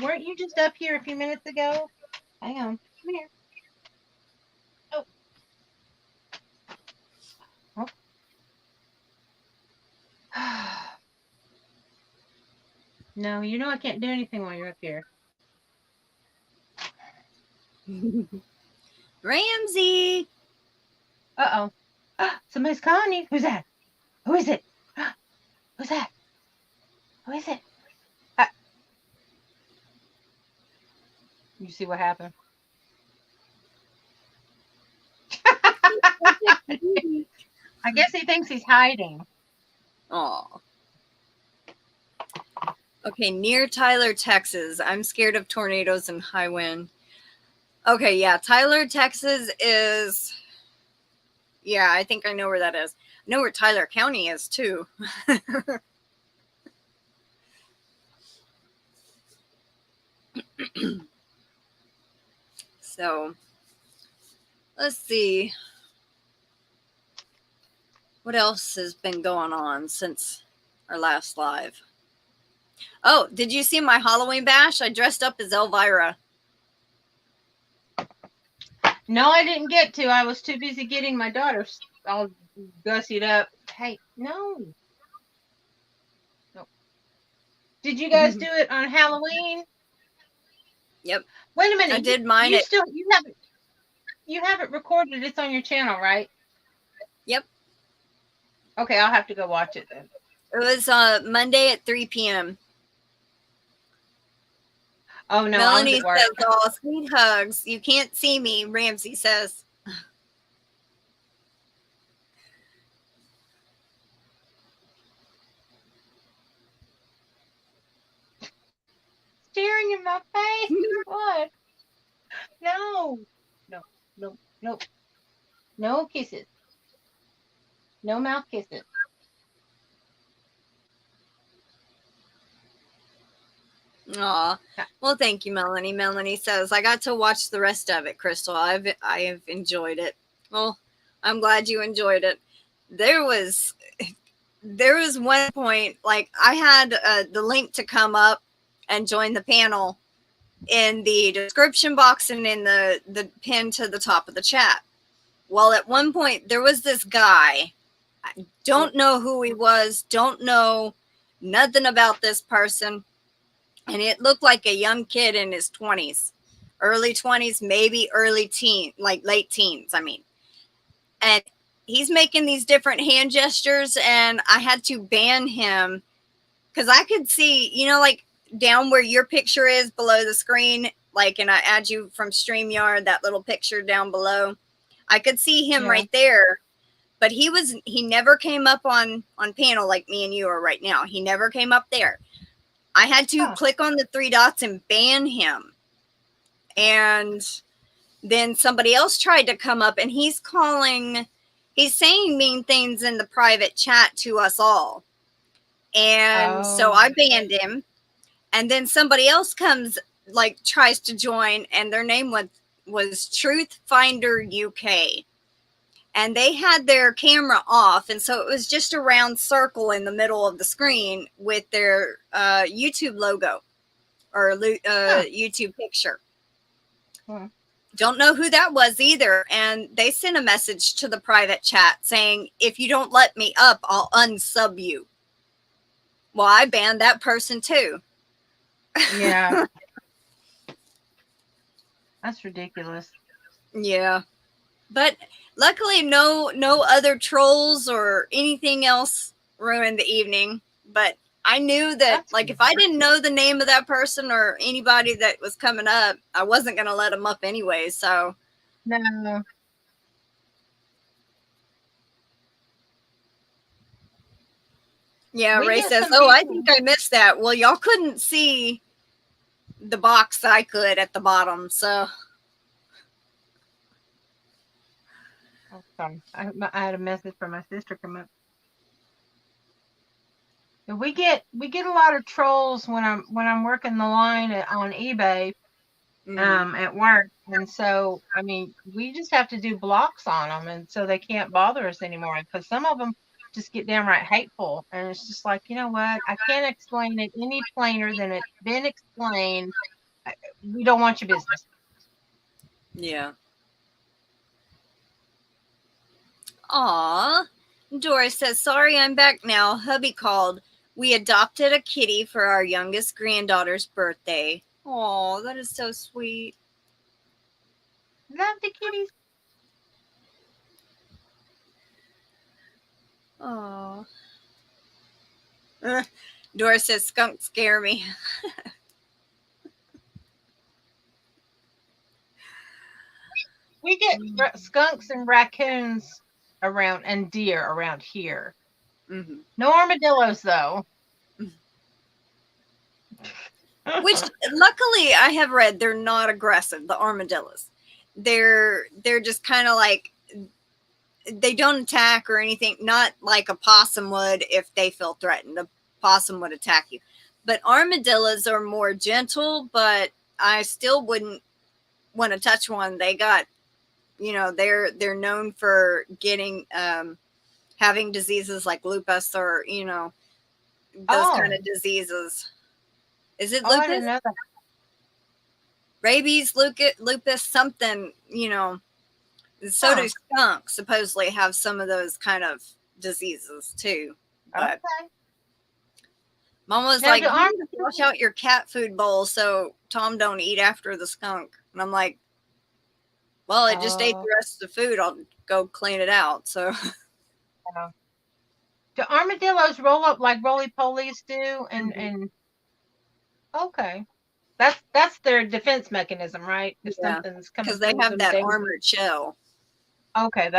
Speaker 2: Weren't you just up here a few minutes ago? Hang on. Come here. Oh. No, you know I can't do anything while you're up here.
Speaker 1: Ramsey.
Speaker 2: Uh-oh. Somebody's calling you. Who's that? Who is it? Who's that? Who is it? You see what happened? I guess he thinks he's hiding.
Speaker 1: Oh. Okay, near Tyler, Texas. I'm scared of tornadoes and high wind. Okay, yeah, Tyler, Texas is... Yeah, I think I know where that is. I know where Tyler County is, too. So, let's see. What else has been going on since our last live? Oh, did you see my Halloween bash? I dressed up as Elvira.
Speaker 2: No, I didn't get to. I was too busy getting my daughter all gussied up. Hey, no. Did you guys do it on Halloween?
Speaker 1: Yep.
Speaker 2: Wait a minute.
Speaker 1: I did mine.
Speaker 2: You haven't recorded. It's on your channel, right?
Speaker 1: Yep.
Speaker 2: Okay, I'll have to go watch it then.
Speaker 1: It was Monday at 3 p.m.
Speaker 2: Oh, no.
Speaker 1: Melanie says, oh, sweet hugs. You can't see me, Ramsey says.
Speaker 2: Staring in my face. What? No. No, no, no. No kisses. No mouth kisses.
Speaker 1: Aw. Well, thank you, Melanie. Melanie says, I got to watch the rest of it, Crystal. I have enjoyed it. Well, I'm glad you enjoyed it. There was one point, like, I had the link to come up and join the panel in the description box and in the pin to the top of the chat. Well, at one point, there was this guy. I don't know who he was. Don't know nothing about this person. And it looked like a young kid in his 20s, early 20s, maybe early teen, like late teens, I mean. And he's making these different hand gestures, and I had to ban him because I could see, you know, like down where your picture is below the screen, like, and I add you from StreamYard, that little picture down below. I could see him right there, but he never came up on panel like me and you are right now. He never came up there. I had to click on the 3 dots and ban him. And then somebody else tried to come up, and he's saying mean things in the private chat to us all. And so I banned him. And then somebody else comes, like, tries to join, and their name was Truth Finder UK. And they had their camera off, and so it was just a round circle in the middle of the screen with their YouTube logo or YouTube picture. Don't know who that was either. And they sent a message to the private chat saying, if you don't let me up, I'll unsub you. Well, I banned that person too.
Speaker 2: Yeah. That's ridiculous.
Speaker 1: Yeah. But luckily no other trolls or anything else ruined the evening. But I knew that, like, if I didn't know the name of that person or anybody that was coming up, I wasn't going to let them up anyway. So,
Speaker 2: no.
Speaker 1: Yeah, Ray says, I think I missed that. Well, y'all couldn't see the box I could at the bottom, so.
Speaker 2: Okay. I had a message from my sister come up. We get a lot of trolls when I'm working the line on eBay at work, and so I mean we just have to do blocks on them, and so they can't bother us anymore because some of them just get downright hateful, and it's just like, you know what, I can't explain it any plainer than it's been explained. We don't want your business.
Speaker 1: Yeah. Aw. Doris says, sorry, I'm back now. Hubby called. We adopted a kitty for our youngest granddaughter's birthday. Oh, that is so sweet.
Speaker 2: Love the kitties.
Speaker 1: Oh. Doris says, skunks scare me.
Speaker 2: We get skunks and raccoons around and deer around here. No armadillos, though.
Speaker 1: Which, luckily, I have read they're not aggressive, the armadillos. They're just kind of like, they don't attack or anything, not like a possum would if they feel threatened. A possum would attack you. But armadillos are more gentle, but I still wouldn't want to touch one. They got, you know, they're known for getting, having diseases like lupus or, you know, those kind of diseases. Is it lupus?
Speaker 2: I didn't know that.
Speaker 1: Rabies, lupus, something, you know. So do skunks supposedly have some of those kind of diseases too. But Mom was like, wash out your cat food bowl so Tom don't eat after the skunk. And I'm like, well, it just ate the rest of the food. I'll go clean it out. So
Speaker 2: do armadillos roll up like roly-polies do? And okay. That's their defense mechanism, right? If something's coming,
Speaker 1: because they have that armored shell.
Speaker 2: Okay,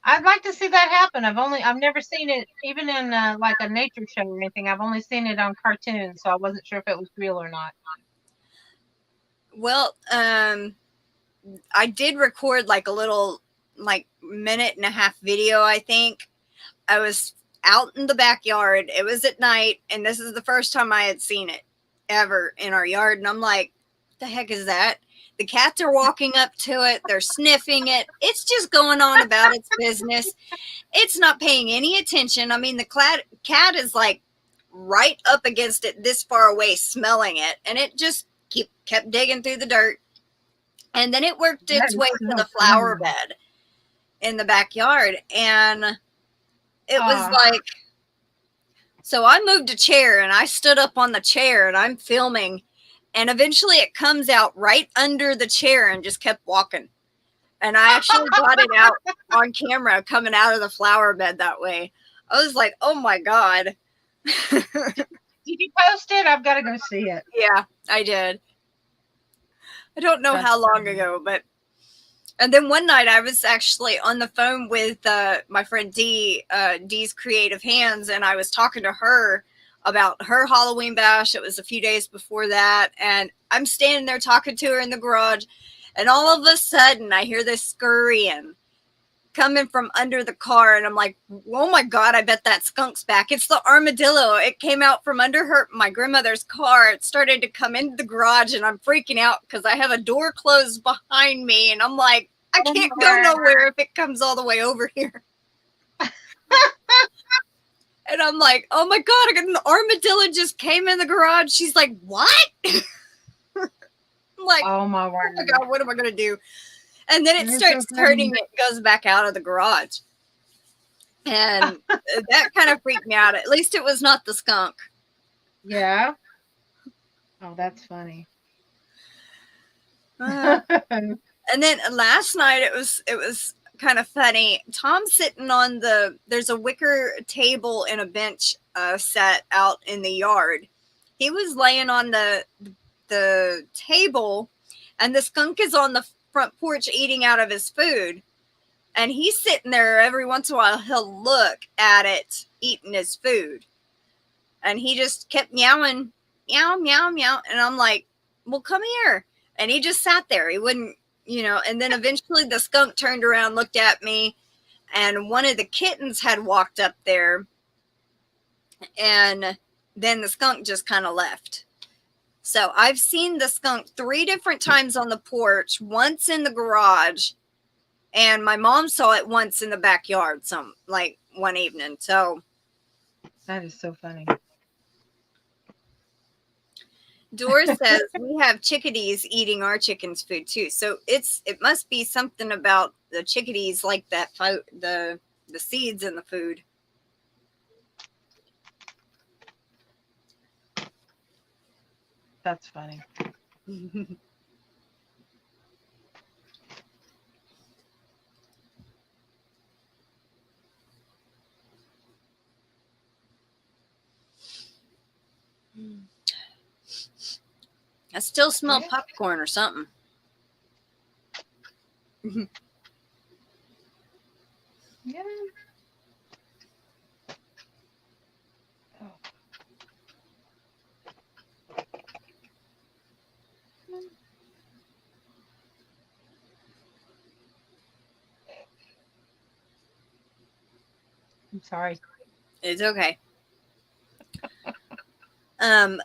Speaker 2: I'd like to see that happen. I've never seen it even in like a nature show or anything. I've only seen it on cartoons, so I wasn't sure if it was real or not.
Speaker 1: Well, I did record like a little, like, 1.5-minute video, I think. I was out in the backyard. It was at night, and this is the first time I had seen it ever in our yard. And I'm like, what the heck is that? The cats are walking up to it. They're sniffing it. It's just going on about its business. It's not paying any attention. I mean, the cat is like right up against it this far away, smelling it. And it just kept digging through the dirt. And then it worked its way to the flower bed in the backyard. And it was like, so I moved a chair and I stood up on the chair and I'm filming. And eventually it comes out right under the chair and just kept walking. And I actually got it out on camera coming out of the flower bed that way. I was like, oh my God.
Speaker 2: Did you post it? I've got to go see it.
Speaker 1: Yeah, I did. I don't know how long ago, but And then one night I was actually on the phone with my friend Dee, Dee's Creative Hands, and I was talking to her about her Halloween bash. It was a few days before that, and I'm standing there talking to her in the garage, and all of a sudden I hear this scurrying coming from under the car, and I'm like, oh my God, I bet that skunk's back. It's the armadillo. It came out from under my grandmother's car. It started to come into the garage, and I'm freaking out because I have a door closed behind me, and I'm like, I can't go nowhere if it comes all the way over here. And I'm like, oh my God, an armadillo just came in the garage. She's like, what? I'm like,
Speaker 2: oh my word.
Speaker 1: Oh my God, what am I going to do? And then it starts turning, it goes back out of the garage. And that kind of freaked me out. At least it was not the skunk.
Speaker 2: Yeah. Oh, that's funny.
Speaker 1: And then last night it was kind of funny. Tom's sitting on there's a wicker table and a bench set out in the yard. He was laying on the table, and the skunk is on the front porch eating out of his food, and he's sitting there. Every once in a while he'll look at it eating his food, and he just kept meowing, meow, meow, meow. And I'm like, well, come here. And he just sat there. He wouldn't, and then eventually the skunk turned around, looked at me, and one of the kittens had walked up there, and then the skunk just kind of left. So I've seen the skunk 3 different times on the porch, once in the garage, and my mom saw it once in the backyard, one evening. So
Speaker 2: that is so funny.
Speaker 1: Doris says we have chickadees eating our chicken's food too. So it must be something about the chickadees, like that, the seeds in the food.
Speaker 2: That's funny.
Speaker 1: I still smell popcorn or something.
Speaker 2: Yeah. Oh. I'm sorry.
Speaker 1: It's okay.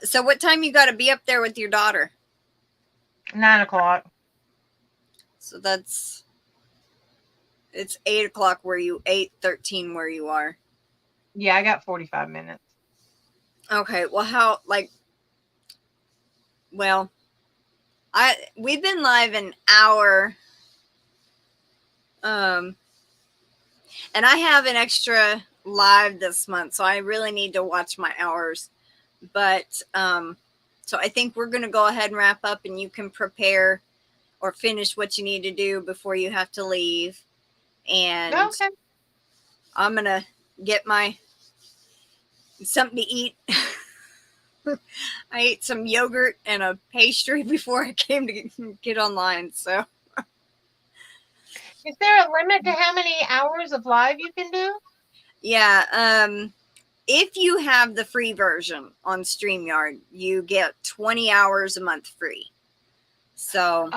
Speaker 1: So what time you got to be up there with your daughter?
Speaker 2: 9 o'clock.
Speaker 1: So it's 8 o'clock where 8:13 where you are.
Speaker 2: Yeah, I got 45 minutes.
Speaker 1: Okay. Well, we've been live an hour. And I have an extra live this month, so I really need to watch my hours. But so I think we're going to go ahead and wrap up, and you can prepare or finish what you need to do before you have to leave. And
Speaker 2: okay.
Speaker 1: I'm going to get something to eat. I ate some yogurt and a pastry before I came to get online. So
Speaker 2: is there a limit to how many hours of live you can do?
Speaker 1: Yeah. If you have the free version on StreamYard, you get 20 hours a month free. So,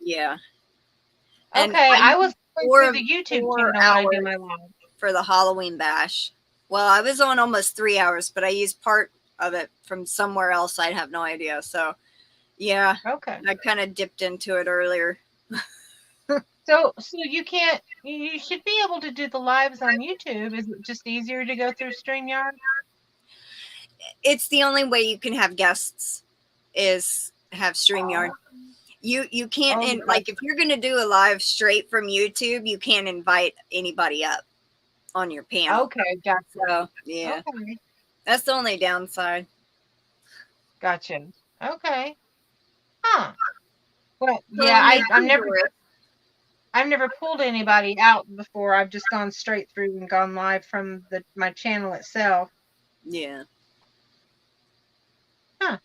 Speaker 1: yeah. And
Speaker 2: okay, I was through the YouTube channel when I do my live
Speaker 1: for the Halloween bash. Well, I was on almost 3 hours, but I used part of it from somewhere else. I have no idea. So, yeah.
Speaker 2: Okay.
Speaker 1: I kind of dipped into it earlier.
Speaker 2: So you should be able to do the lives on YouTube. Is it just easier to go through StreamYard?
Speaker 1: It's the only way you can have guests is have StreamYard. You can't, like, if you're going to do a live straight from YouTube, you can't invite anybody up on your panel.
Speaker 2: Okay, gotcha.
Speaker 1: So, yeah. Okay. That's the only downside.
Speaker 2: Gotcha. Okay. Huh. Well, yeah, I've never pulled anybody out before. I've just gone straight through and gone live from my channel itself.
Speaker 1: Yeah.
Speaker 2: Huh.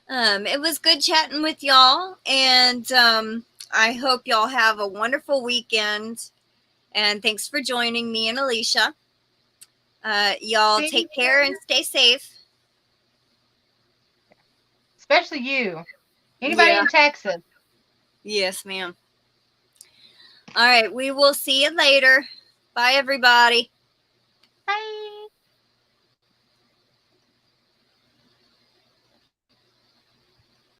Speaker 1: It was good chatting with y'all, and I hope y'all have a wonderful weekend. And thanks for joining me and Alishia. Y'all take care and stay safe.
Speaker 2: Especially you. Anybody in Texas.
Speaker 1: Yes, ma'am. All right, we will see you later. Bye, everybody.